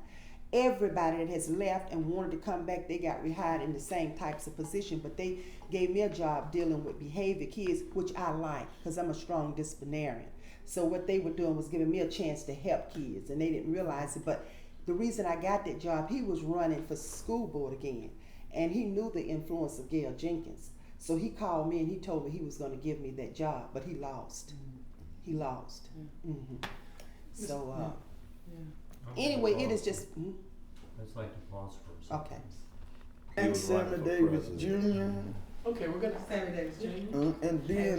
Everybody that has left and wanted to come back, they got rehired in the same types of position. But they gave me a job dealing with behavior kids, which I like because I'm a strong disciplinarian. So what they were doing was giving me a chance to help kids, and they didn't realize it. But the reason I got that job, he was running for school board again, and he knew the influence of Gail Jenkins. So he called me and he told me he was going to give me that job, but he lost. Mm-hmm. He lost. Mm-hmm. So anyway, it is just. I'd like to pause for a second. Okay. And Sammy Davis Jr. Okay, we're gonna. Sammy Davis Jr. And then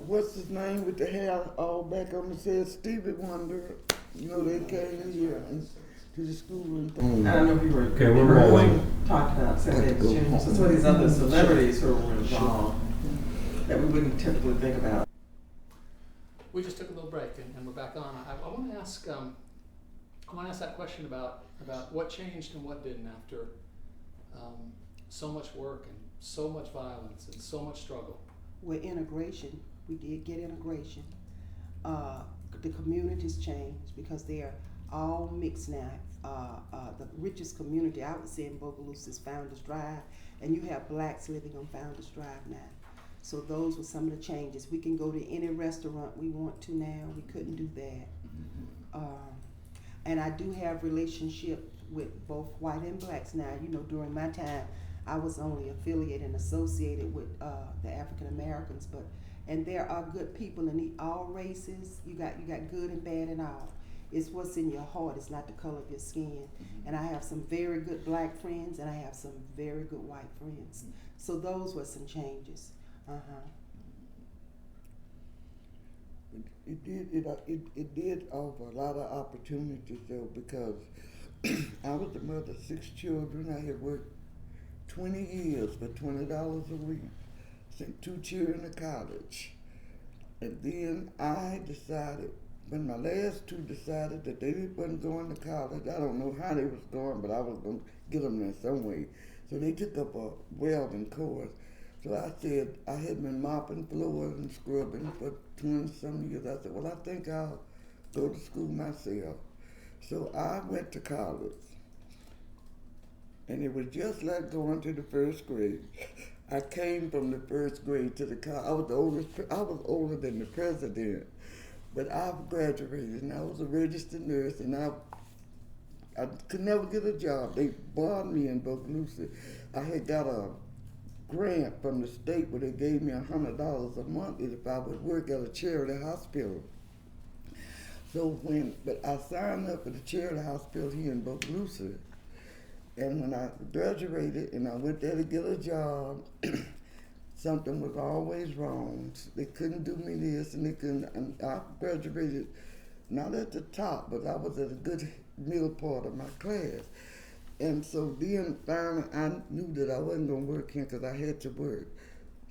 what's his name with the hair all back on his head? Stevie Wonder. They came here to the school and I don't know if you were. Okay, we're rolling. Talked about Sammy Davis Jr. So some of these other celebrities who were involved that we wouldn't typically think about. We just took a little break and we're back on. I want to ask. I want to ask that question about what changed and what didn't after so much work and so much violence and so much struggle. With integration, we did get integration. The communities changed because they are all mixed now. The richest community I would say in Bogalusa is Founders Drive, and you have blacks living on Founders Drive now. So those were some of the changes. We can go to any restaurant we want to now. We couldn't do that. And I do have relationship with both white and blacks now. During my time, I was only affiliated and associated with the African Americans, and there are good people in all races. You got good and bad and all. It's what's in your heart. It's not the color of your skin. And I have some very good black friends, and I have some very good white friends. So those were some changes. It did offer a lot of opportunities though, because I was the mother of 6 children. I had worked 20 years for $20 a week, sent 2 children to college. And then I decided, when my last 2 decided that they wasn't going to college, I don't know how they was going, but I was going to get them there some way. So they took up a welding course. So I said, I had been mopping floors and scrubbing for 20-some years. I said, well, I think I'll go to school myself. So I went to college. And it was just like going to the 1st grade. I came from the 1st grade to the college. I was older than the president. But I graduated, and I was a registered nurse, and I could never get a job. They barred me in Bogalusa. I had got a grant from the state where they gave me $100 a month if I would work at a charity hospital. But I signed up for the charity hospital here in Bogalusa, and when I graduated and I went there to get a job, something was always wrong. They couldn't do me this, and they couldn't. And I graduated not at the top, but I was at a good middle part of my class. And so then finally I knew that I wasn't going to work here because I had to work.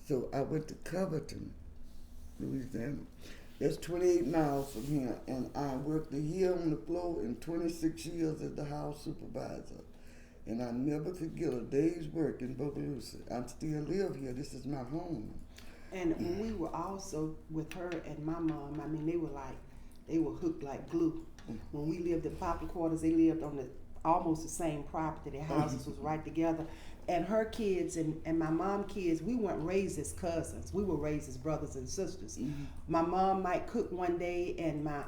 So I went to Covington, Louisiana. That's 28 miles from here, and I worked a year on the floor and 26 years as the house supervisor. And I never could get a day's work in Bogalusa. I still live here. This is my home. And when we were also with her and my mom, I mean, they were hooked like glue. When we lived in Poplar Quarters, they lived on almost the same property. Their houses was right together. And her kids and my mom's kids, we weren't raised as cousins. We were raised as brothers and sisters. Mm-hmm. My mom might cook one day and my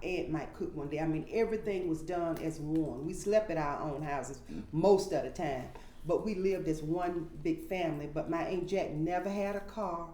aunt might cook one day. I mean, everything was done as one. We slept at our own houses most of the time, but we lived as one big family. But my Aunt Jack never had a car.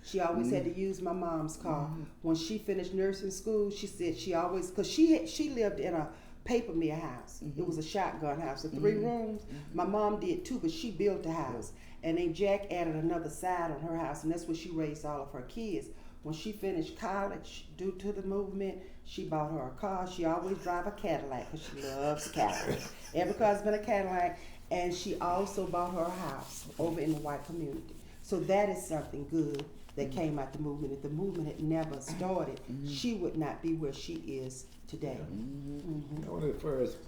She always had to use my mom's car. Mm-hmm. When she finished nursing school, she said she always, because she lived in a paper mill house. Mm-hmm. It was a shotgun house, the 3 rooms. Mm-hmm. My mom did too, but she built a house. And then Jack added another side on her house, and that's where she raised all of her kids. When she finished college, due to the movement, she bought her a car. She always drive a Cadillac because she loves Cadillacs. Every car's been a Cadillac. And she also bought her a house over in the white community. So that is something good that came out the movement. If the movement had never started, she would not be where she is today. When it first,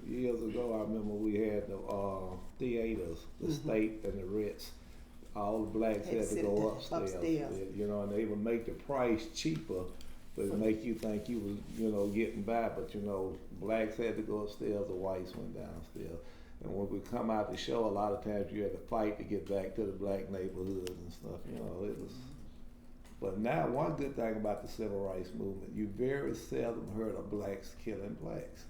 years ago, I remember we had the theaters, the State and the Ritz. All the blacks had to go upstairs. And they would make the price cheaper, but it make you think you was, getting by. But blacks had to go upstairs, the whites went downstairs. And when we come out to show, a lot of times you had to fight to get back to the black neighborhoods and stuff. It was. But now, one good thing about the civil rights movement, you very seldom heard of blacks killing blacks.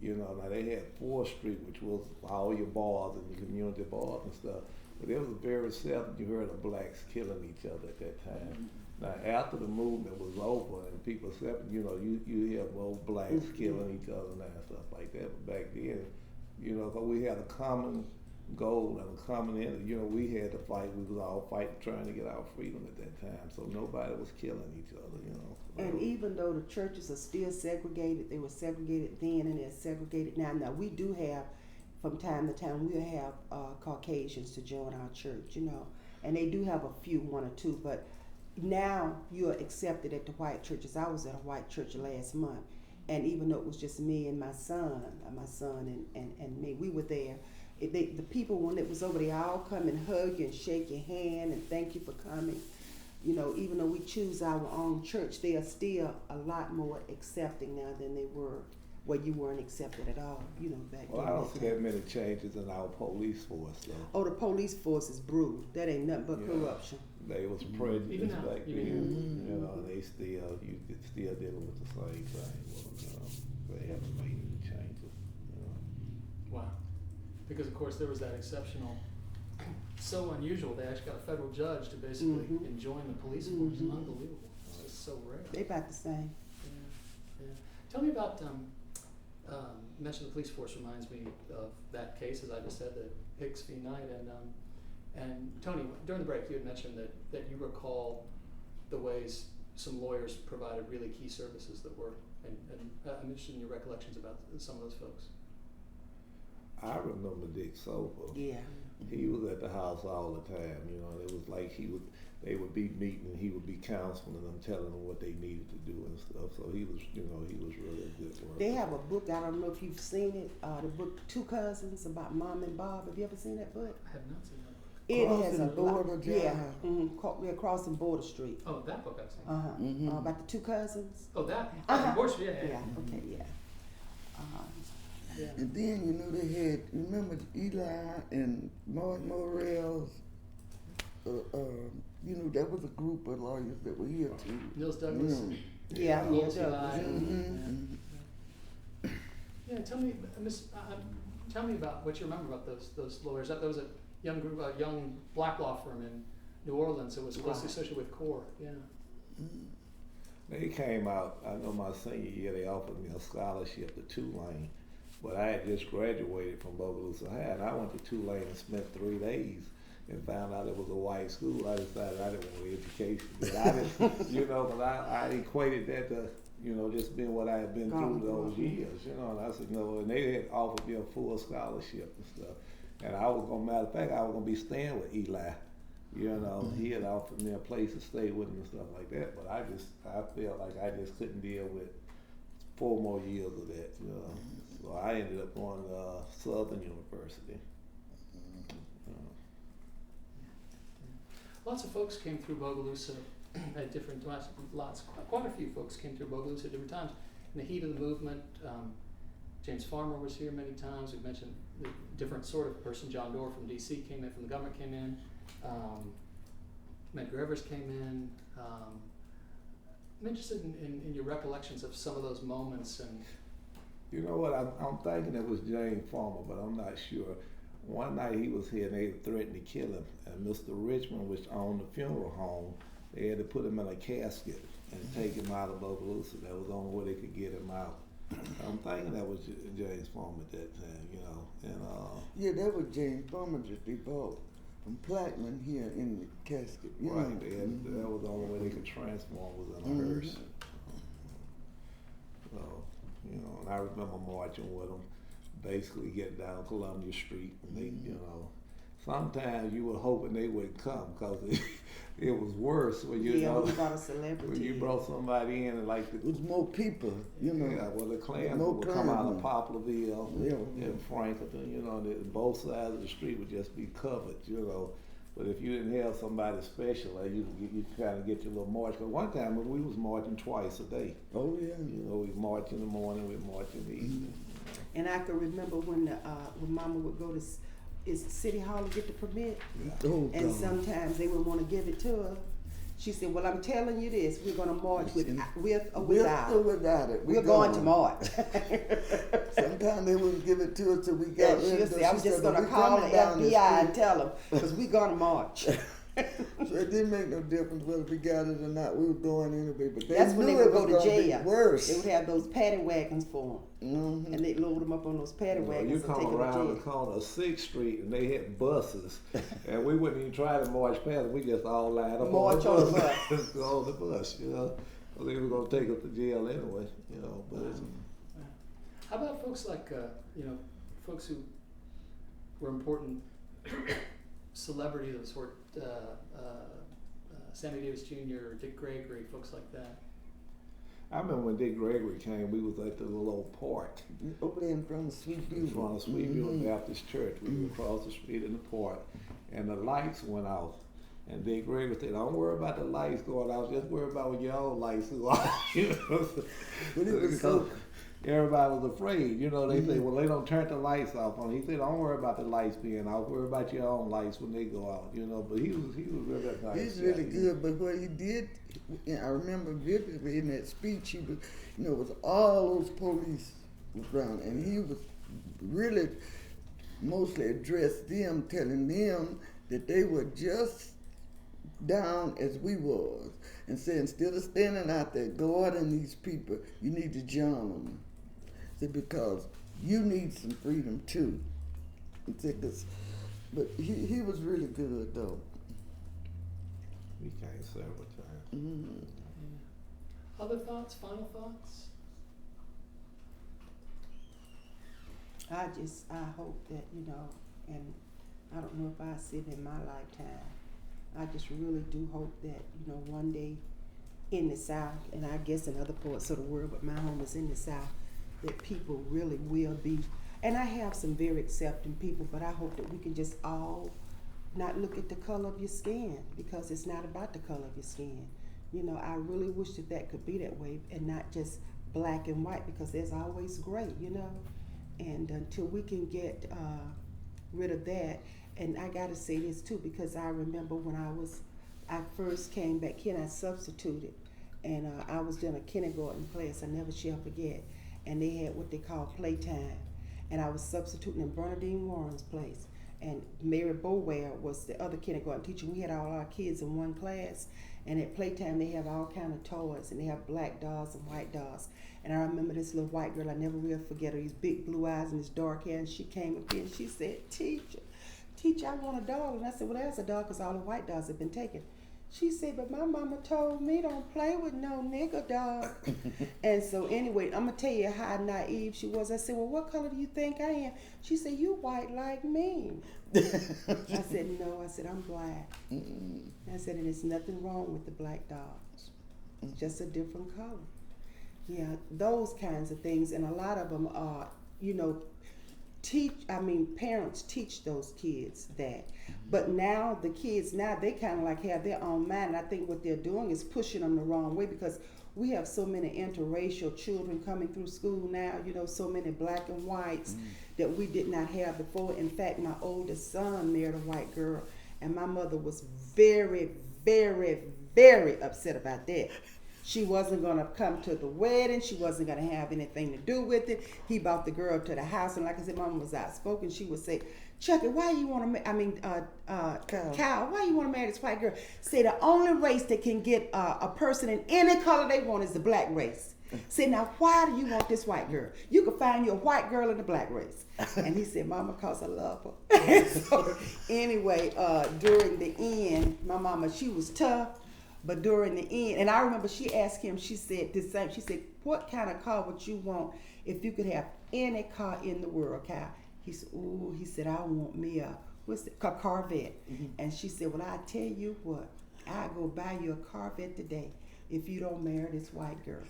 Now they had 4th Street, which was all your bars and your community bars and stuff. But it was very seldom you heard of blacks killing each other at that time. Now, after the movement was over and people said, you hear more blacks killing each other now and stuff like that. But back then, because we had a common goal and a common enemy, we had to fight. We was all fighting, trying to get our freedom at that time. So nobody was killing each other, And even though the churches are still segregated, they were segregated then and they're segregated now. Now we do have, from time to time, we'll have Caucasians to join our church, and they do have a few, 1 or 2, but now you're accepted at the white churches. I was at a white church last month, and even though it was just me and my son and me, we were there. The people, when it was over, they all come and hug you and shake your hand and thank you for coming. Even though we choose our own church, they are still a lot more accepting now than they were where you weren't accepted at all, back then. Well, I don't see that many changes in our police force, though. Oh, the police force is brutal. That ain't nothing but corruption. They was prejudice back then. They still, you still dealing with the same thing. They haven't made any changes. Wow. Because, of course, there was that exceptional, so unusual, they actually got a federal judge to basically enjoin the police force. Unbelievable. It's just so rare. They about the same. Yeah. Tell me about, mention the police force reminds me of that case, as I just said, the Hicks v. Knight. And Toni, during the break, you had mentioned that you recall the ways some lawyers provided really key services that were, and I'm interested in your recollections about some of those folks. I remember Dick Soper. Yeah. He was at the house all the time. You know, it was like they would be meeting, and he would be counseling them, telling them what they needed to do and stuff. So he was, you know, he was really a good worker. They have a book, I don't know if you've seen it, the book Two Cousins about Mom and Bob. Have you ever seen that book? I have not seen that book. It has a Crossing Border lot, Drive. yeah, we're crossing Border Street. Oh, that book I've seen. About the two cousins. Oh, that? Uh-huh. Of course, yeah. Okay, yeah. Yeah. And then, you know, they had, remember Eli and Morrell's, you know, that was a group of lawyers that were here too. Nils Douglas. Yeah, Nils Nils Douglas. Yeah, tell me, tell me about what you remember about those lawyers. That was a young group, a young black law firm in New Orleans that was closely associated with CORE. Yeah. They came out, I know my senior year, they offered me a scholarship to Tulane, but I had just graduated from Bogalusa High, and I went to Tulane and spent 3 days and found out it was a white school. I decided I didn't want education. But I didn't, you know, but I equated that to, you know, just being what I had been through those years, you know, and I said, no, and they had offered me a full scholarship and stuff. And I was gonna, matter of fact, I was gonna be staying with Eli. You know, he had offered me a place to stay with him and stuff like that, but I felt like I just couldn't deal with 4 more years of that, you know. So I ended up going to Southern University. Lots of folks came through Bogalusa at different quite a few folks came through Bogalusa at different times. In the heat of the movement, James Farmer was here many times. We've mentioned the different sort of person. John Doerr from D.C. came in, from the government came in. Medgar Evers came in. I'm interested in your recollections of some of those moments. And you know what, I'm thinking it was James Farmer, but I'm not sure. One night he was here and they threatened to kill him, and Mr. Richmond, which owned the funeral home, they had to put him in a casket and take him out of Bogalusa. That was the only way they could get him out. I'm thinking that was James Farmer at that time, you know. And yeah, that was James Farmer that they bought from Plattman here in the casket. You right, know. that was the only way they could transform was in a hearse. So, you know, and I remember marching with them, basically getting down Columbia Street, and they, you know, sometimes you were hoping they wouldn't come because it was worse when you know. We brought a celebrity. When you brought somebody in and like It was more people, you know. Yeah, well, the Klansmen more would come out of Klansmen. Poplarville Yeah. and Franklin, you know, and both sides of the street would just be covered, you know. But if you didn't have somebody special, you kind of get your little march. Because one time we was marching twice a day. Oh yeah. You know, we march in the morning, we march in the evening. And I can remember when Mama would go to City Hall to get the permit, Oh, and God. sometimes they would want to give it to her. She said, "Well, I'm telling you this: we're going to march with or With without. or without it. We're going to march." Sometimes they wouldn't give it to us till we Yeah, got she'll ready. say, "I'm just going to "We call the coming down the FBI and street." tell them because we're going to march." So it didn't make no difference whether we got it or not. We were going anyway. But they That's knew when they it would was go to gonna be jail. worse. They would have those paddy wagons for them, Mhm. and they'd load them up on those paddy You know, wagons you and take come them around to the jail. corner of 6th Street and they had buses, and we wouldn't even try to march past them. We just all lined up March on on the the bus. Go on the bus, you know. Well, they were going to take us to jail anyway, you know. But it's, how about folks like folks who were important celebrities of the sort, Sammy Davis Jr., Dick Gregory, folks like that? I remember when Dick Gregory came, we was at the little old park Over there in front of Sweet View. in front of Sweetville Baptist Church. We were across the street in the park, and the lights went off. And Dick Gregory said, "Don't worry about the lights going out. Just worry about when your own lights go out." You know, But it was so. everybody was afraid. You know, they say, "Well, they don't turn the lights off on." He said, "Don't worry about the lights being off. Worry about your own lights when they go out." You know, but he was really nice. He's really good, but what he did, I remember vividly in that speech, he was, it was all those police was around, and he was really mostly addressed them, telling them that they were just down as we was, and said instead of standing out there guarding these people, you need to join them. Said because you need some freedom too. He said, but he was really good though. He came several times. Mm-hmm. Other thoughts, final thoughts? I hope that, and I don't know if I see it in my lifetime. I just really do hope that, one day in the South, and I guess in other parts of the world, but my home is in the South, that people really will be, and I have some very accepting people, but I hope that we can just all not look at the color of your skin, because it's not about the color of your skin. I really wish that could be that way and not just black and white, because there's always gray, and until we can get rid of that. And I gotta say this too, because I remember when I first came back here and I substituted, and I was doing a kindergarten class, I never shall forget, and they had what they call playtime, and I was substituting in Bernadine Warren's place, and Mary Bowell was the other kindergarten teacher. We had all our kids in one class, and at playtime they have all kind of toys, and they have black dolls and white dolls. And I remember this little white girl, I never will forget her, these big blue eyes and this dark hair, and she came up here and she said, Teacher, I want a doll. And I said, well, there's a doll, because all the white dolls have been taken. She said, but my mama told me don't play with no nigger dog. And so anyway, I'm going to tell you how naive she was. I said, well, what color do you think I am? She said, you white like me. I said, no. I said, I'm black. I said, and there's nothing wrong with the black dogs. It's just a different color. Yeah, those kinds of things. And a lot of them are, parents teach those kids that. But now the kids, they kind of like have their own mind. And I think what they're doing is pushing them the wrong way, because we have so many interracial children coming through school now, so many black and whites that we did not have before. In fact, my oldest son married a white girl, and my mother was very, very, very upset about that. She wasn't going to come to the wedding. She wasn't going to have anything to do with it. He brought the girl to the house, and like I said, Mama was outspoken. She would say, Chucky, why you want to, Kyle, why you want to marry this white girl? Say the only race that can get a person in any color they want is the black race. Say, now why do you want this white girl? You can find you a white girl in the black race. And he said, Mama, cause I love her. So anyway, during the end, my mama, she was tough. But during the end, and I remember she asked him, she said the same, she said, what kind of car would you want if you could have any car in the world, Kyle? He said, I want me a Corvette. And she said, well, I tell you what, I'll go buy you a Corvette today if you don't marry this white girl.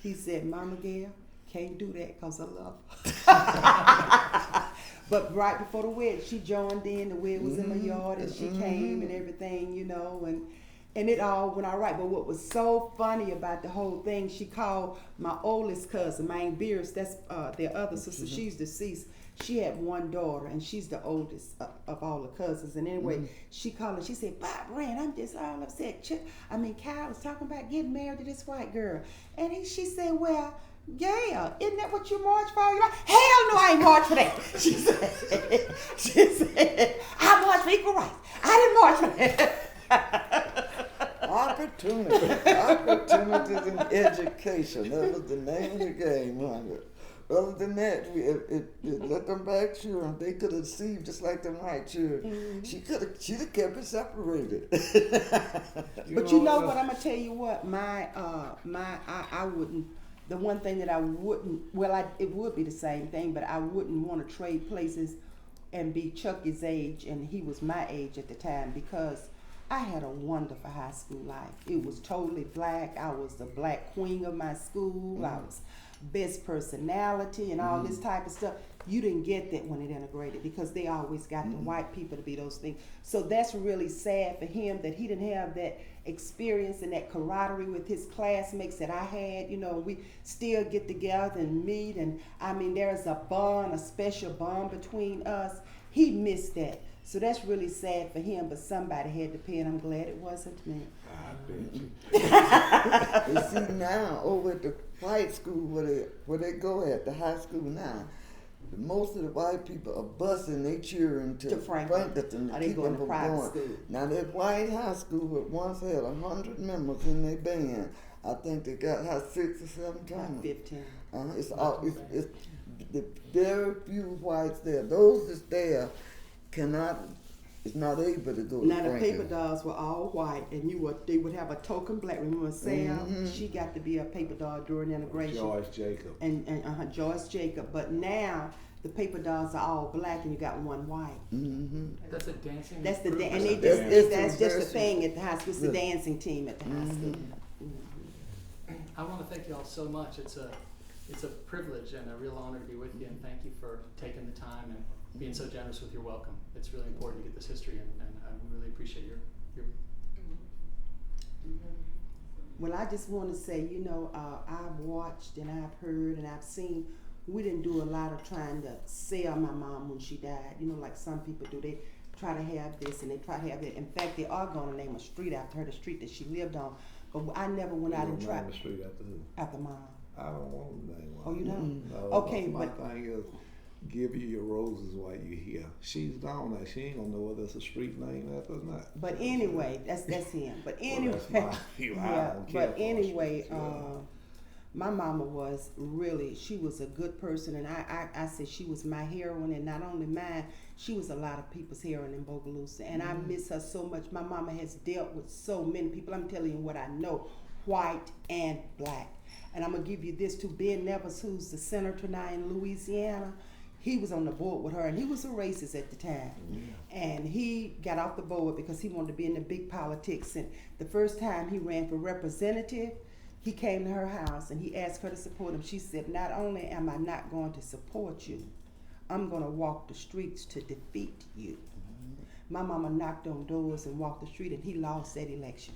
He said, Mama Gail, can't do that because I love her. But right before the wedding, she joined in, the wedding was in my yard, and she came and everything, and it all went all right. But what was so funny about the whole thing, she called my oldest cousin, my Aunt Beers, that's their other sister, she's deceased. She had one daughter, and she's the oldest of all the cousins. And anyway, she called her, she said, Bob Rand, I'm just all upset. Kyle was talking about getting married to this white girl. And she said, well, Gail, isn't that what you marched for? You're like, hell no, I ain't marched for that. She said, I marched for equal rights. I didn't march for that. Opportunities in education. That was the name of the game, honey. Other than that, it let them back children. They could have deceived just like them white children. She'd have kept it separated. But you know what? I'm gonna tell you what. I wouldn't. The one thing that I wouldn't. Well, it would be the same thing, but I wouldn't want to trade places and be Chucky's age, and he was my age at the time, because I had a wonderful high school life. It was totally black. I was the black queen of my school. I was best personality and all this type of stuff. You didn't get that when it integrated, because they always got the white people to be those things. So that's really sad for him that he didn't have that experience and that camaraderie with his classmates that I had. We still get together and meet, and there's a bond, a special bond between us. He missed that. So that's really sad for him, but somebody had to pay, and I'm glad it wasn't me. I bet you. You see now, over at the white school where they go at, the high school now, most of the white people are busing their children to Franklinton. Are they going to private school? Now that white high school once had 100 members in their band. I think they got 6 or 7 times. 15. It's the very few whites there. Those that's there cannot is not able to go to Now the Franklin. paper dolls were all white, and they would have a token black. Remember Sam? She got to be a paper doll during integration. George Jacob. And Joyce Jacob. But now the paper dolls are all black, and you got one white. That's a dancing. That's the group or and they something? just That's that's just the reversing. thing at the high school. It's the Yeah. dancing team at the high school. I want to thank you all so much. It's a privilege and a real honor to be with you, and thank you for taking the time and being so generous with your welcome. It's really important to get this history, and I really appreciate your. Well, I just want to say, I've watched and I've heard and I've seen. We didn't do a lot of trying to sell my mom when she died. Like some people do. They try to have this and they try to have that. In fact, they are going to name a street after her, the street that she lived on. But I never went out and tried. The street after who? After mom. I don't want to name one. Oh, you don't? No, Okay, my but thing is, give you your roses while you're here. She's gone now. She ain't gonna know whether it's a street name after or not. but anyway, that's him. But anyway, that's my view. I yeah. don't care But for anyway, streets, yeah. my mama was really, she was a good person, and I said she was my heroine, and not only mine, she was a lot of people's heroine in Bogalusa, and I miss her so much. My mama has dealt with so many people. I'm telling you what I know, white and black. And I'm gonna give you this too. Ben Nevis, who's the senator now in Louisiana, he was on the board with her, and he was a racist at the time. And he got off the board because he wanted to be in the big politics. And the first time he ran for representative, he came to her house and he asked her to support him. She said, not only am I not going to support you, I'm going to walk the streets to defeat you. My mama knocked on doors and walked the street, and he lost that election.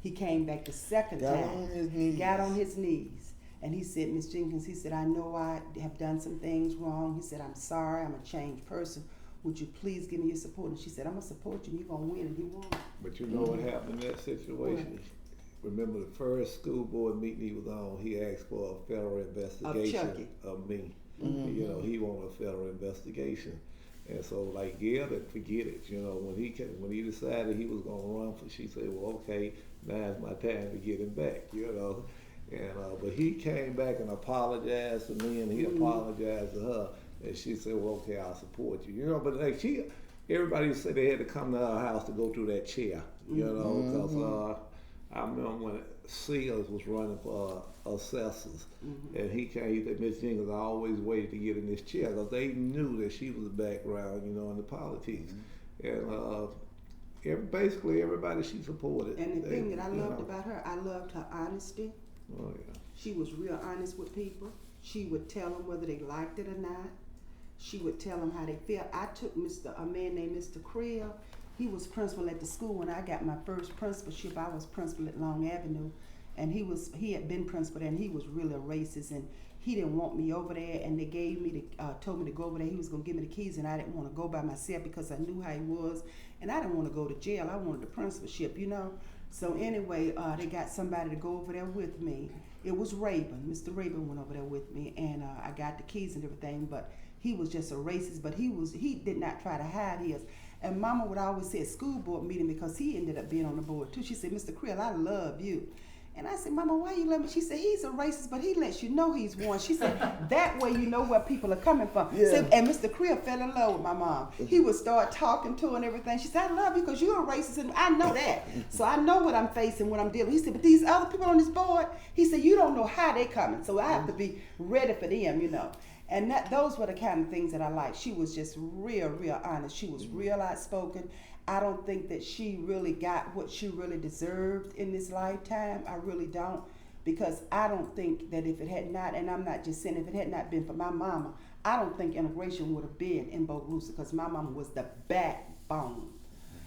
He came back the second Got time. on his knees. Got on his knees. And he said, Miss Jenkins, he said, I know I have done some things wrong. He said, I'm sorry, I'm a changed person. Would you please give me your support? And she said, I'm going to support you, and you're going to win. And he won. But you know what happened in that situation? Remember the first school board meeting he was on, he asked for a federal investigation of me. He wanted a federal investigation. And so like Gail didn't forget it, when he decided he was gonna run for, she said, well, okay, now's my time to get him back, And but he came back and apologized to me, and he apologized to her, and she said, well, okay, I'll support you, But like everybody said they had to come to her house to go through that chair, because I remember when Seals was running for assessors, and he said, Miss Jenkins, I always waited to get in this chair because they knew that she was a background, in the politics, and basically everybody she supported. And the thing that I loved about her, I loved her honesty. Oh yeah. She was real honest with people. She would tell them whether they liked it or not. She would tell them how they felt. I took a man named Mr. Creel. He was principal at the school when I got my first principalship. I was principal at Long Avenue, and he had been principal there, and he was really a racist, and he didn't want me over there, and they told me to go over there. He was gonna give me the keys, and I didn't want to go by myself because I knew how he was, and I didn't want to go to jail. I wanted the principalship, So anyway, they got somebody to go over there with me. It was Rabin. Mr. Rabin went over there with me, and I got the keys and everything, but he was just a racist, but he did not try to hide his. And Mama would always say at school board meeting, because he ended up being on the board too, she said, Mr. Creel, I love you. And I said, Mama, why you love me? She said, he's a racist, but he lets you know he's one. She said, that way you know where people are coming from. Yeah. So, and Mr. Creel fell in love with my mom. He would start talking to her and everything. She said, I love you because you're a racist, and I know that. So I know what I'm facing when I'm dealing. He said, but these other people on this board, he said, you don't know how they coming. So I have to be ready for them, And those were the kind of things that I liked. She was just real, real honest. She was real outspoken. I don't think that she really got what she really deserved in this lifetime. I really don't. Because I don't think that if it had not, and I'm not just saying if it had not been for my mama, I don't think integration would have been in Bogalusa, because my mama was the backbone.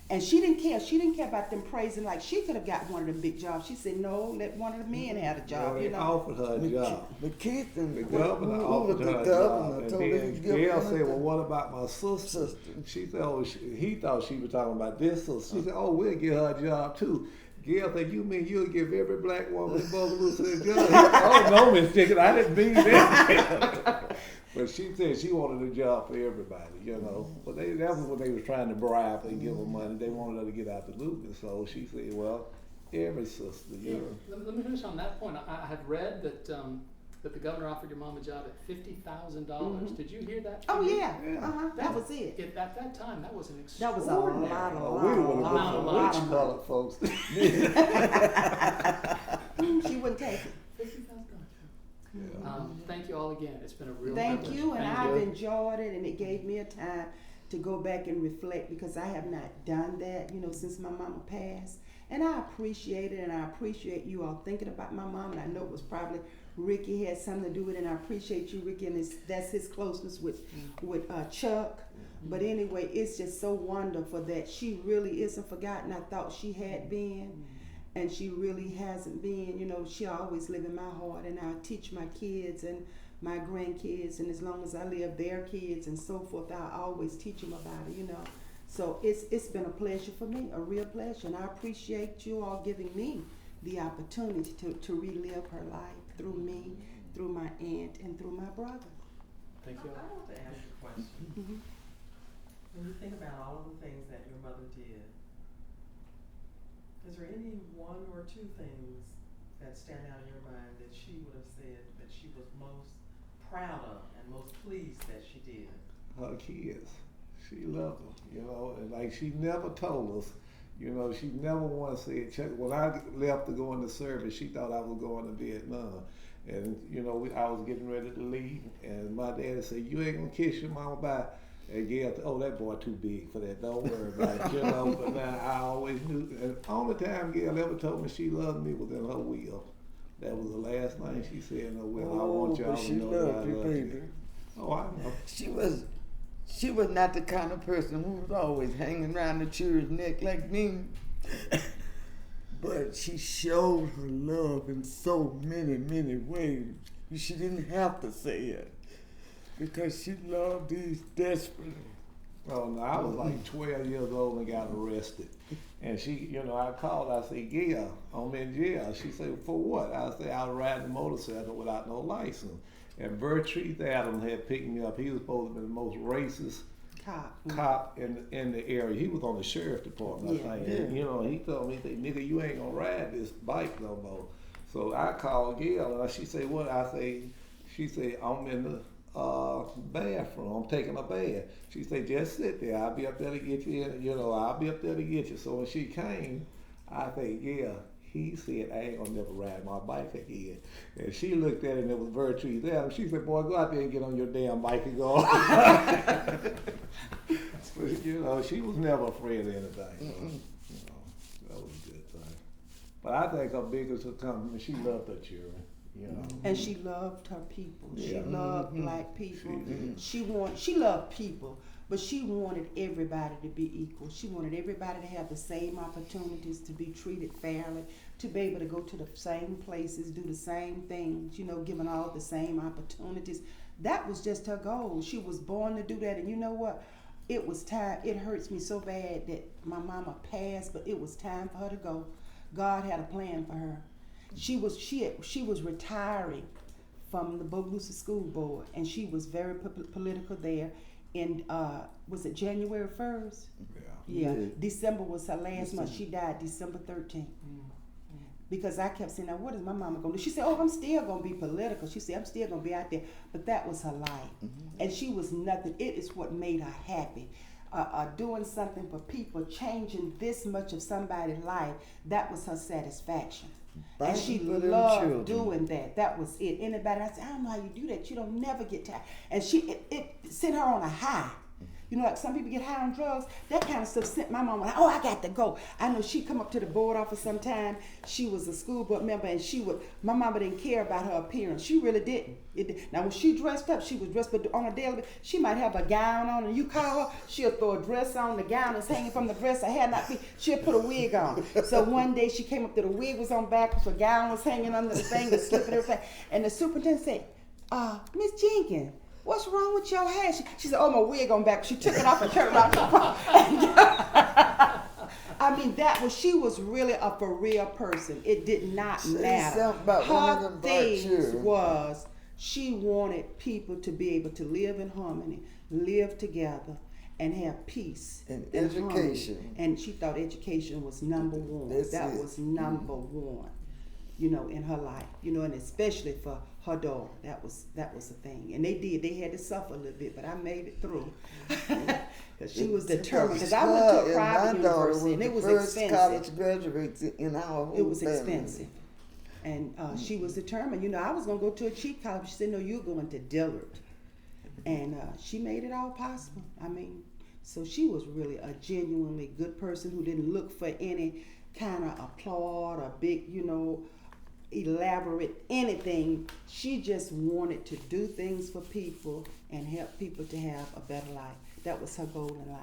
And she didn't care. She didn't care about them praising. Like, she could have got one of the big jobs. She said, no, let one of the men have a job, They offered her a job. The Keith and The governor offered her a job, and then Gail said, well, what about my sister? She said, he thought she was talking about this sister. She said, oh, we'll give her a job too. Gail said, you mean you'll give every black woman in Bogalusa a job? He said, oh, no, Miss Jenkins, I didn't mean that. But she said she wanted a job for everybody, But that was when they was trying to bribe and give her money. They wanted her to get out the loop. And so she said, well, every sister, Let me finish on that point. I have read that that the governor offered your mom a job at $50,000. Did you hear that? Oh figure? yeah, that was it. At that time, that was an That was a extraordinary. lot Oh, we would have lot been of rich money. colored folks. She wouldn't take it. $50,000. Thank you all again. It's been a real Thank privilege. you, and Thank I've you. enjoyed it, and it gave me a time to go back and reflect because I have not done that, since my mama passed. And I appreciate it, and I appreciate you all thinking about my mom, and I know it was probably Ricky had something to do with it, and I appreciate you, Ricky, and that's his closeness with Chuck. But anyway, it's just so wonderful that she really isn't forgotten. I thought she had been, and she really hasn't been. She always live in my heart, and I teach my kids and my grandkids, and as long as I live, their kids and so forth, I always teach them about it, So it's been a pleasure for me, a real pleasure, and I appreciate you all giving me the opportunity to relive her life through me, through my aunt, and through my brother. Thank you. I want to ask you a question. When you think about all of the things that your mother did, is there any one or two things that stand out in your mind that she would have said that she was most proud of and most pleased that she did? Her kids. She loved them, and like she never told us, she never once said, Chuck, when I left to go into service, she thought I was going to Vietnam. And, I was getting ready to leave, and my daddy said, you ain't gonna kiss your mama bye. And Gail said, oh, that boy too big for that, don't worry about it, But now I always knew, and the only time Gail ever told me she loved me was in her will. That was the last thing she said in her will. I want y'all to know that I love you. Oh, I know. She was not the kind of person who was always hanging around the children's neck like me. But she showed her love in so many, many ways. She didn't have to say it because she loved these desperately. Oh, no, I was like 12 years old and got arrested. And she, I called, I said, Gail, I'm in jail. She said, for what? I said, I was riding a motorcycle without no license. And Bertrice Adams had picked me up. He was supposed to be the most racist cop in the area. He was on the sheriff's department, I think. And, he told me, nigga, you ain't gonna ride this bike no more. So I called Gail, and she said, what? She said, I'm in the bathroom. I'm taking a bath. She said, just sit there. I'll be up there to get you. I'll be up there to get you. So when she came, I said, yeah. He said, I ain't gonna never ride my bike again. And she looked at it and it was Bertrice Adams. She said, boy, go out there and get on your damn bike and go. But, she was never afraid of anything. That was a good thing. But I think her biggest accomplishment, she loved her children. And she loved her people. She Yeah. loved black people. She She loved people, but she wanted everybody to be equal. She wanted everybody to have the same opportunities, to be treated fairly, to be able to go to the same places, do the same things, given all the same opportunities. That was just her goal. She was born to do that, and you know what? It was time. It hurts me so bad that my mama passed, but it was time for her to go. God had a plan for her. She was retiring from the Bogalusa School Board, and she was very political there. And was it January 1st? Yeah. December was her last month. She died December 13th. Because I kept saying, now what is my mama going to do? She said, oh, I'm still going to be political. She said, I'm still going to be out there. But that was her life. And she was nothing. It is what made her happy. Doing something for people, changing this much of somebody's life, that was her satisfaction. And she loved doing that. That was it. Anybody, I said, I don't know how you do that. You don't never get tired. And it sent her on a high. Like some people get high on drugs. That kind of stuff sent my mom, like, oh, I got to go. I know she'd come up to the board office sometime. She was a school board member, and my mama didn't care about her appearance. She really didn't. Now, when she dressed up, she was dressed, but on a daily basis, she might have a gown on, and you call her, she'll throw a dress on, the gown is hanging from the dress, her hair not be, she'll put a wig on. So one day she came up to the wig was on backwards, her gown was hanging under the thing, was slipping everything, and the superintendent said, Miss Jenkins, what's wrong with your hair? She said, oh, my wig on back. She took it off and turned it off. I mean, she was really a for real person. It did not matter. Her thing was she wanted people to be able to live in harmony, live together, and have peace. And education. Harmony. And she thought education was number one. That was number one, in her life, and especially for her daughter. That was the thing, and they had to suffer a little bit, but I made it through. Because she was determined. Because I went to a private university, and it was expensive. College graduates in our whole It was family. expensive. And she was determined. You know, I was going to go to a cheap college. She said, no, you're going to Dillard. And she made it all possible. I mean, so she was really a genuinely good person who didn't look for any kind of applaud or big, you know, elaborate anything. She just wanted to do things for people and help people to have a better life. That was her goal in life.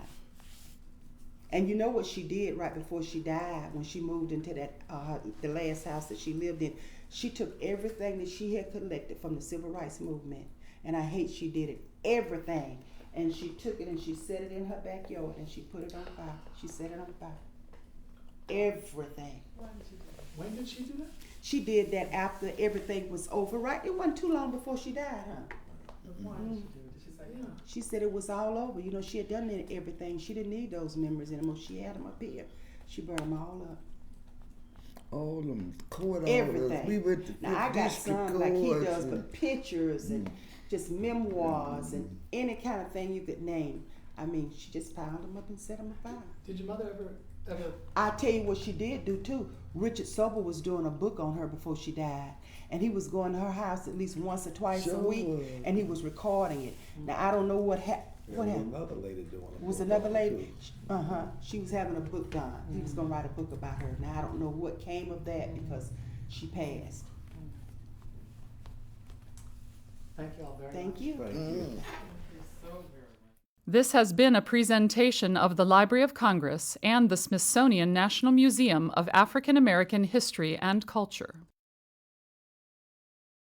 And you know what she did right before she died, when she moved into that the last house that she lived in? She took everything that she had collected from the civil rights movement, and I hate she did it, everything. And she took it and she set it in her backyard and she put it on fire. She set it on fire. Everything. Why did you do that? When did she do that? She did that after everything was over, right? It wasn't too long before she died, huh? Why did she do it? Did she say, Yeah. She said it was all over. You know, she had done everything. She didn't need those memories anymore. She had them up here. She burned them all up. All them court Everything. orders. We went to Now I got district some like he courts does, and- but pictures and just memoirs and any kind of thing you could name. I mean, she just piled them up and set them afire. Did your mother ever? I tell you what she did do too. Richard Sobel was doing a book on her before she died, and he was going to her house at least once or twice a Sure week, was. and he was recording it. Now I don't know what happened. There What was happened? another lady doing it. Was another lady? She was having a book done. He was gonna write a book about her. Now I don't know what came of that because she passed. Thank you all very much. Thank you. Thank you. so very much? This has been a presentation of the Library of Congress and the Smithsonian National Museum of African American History and Culture.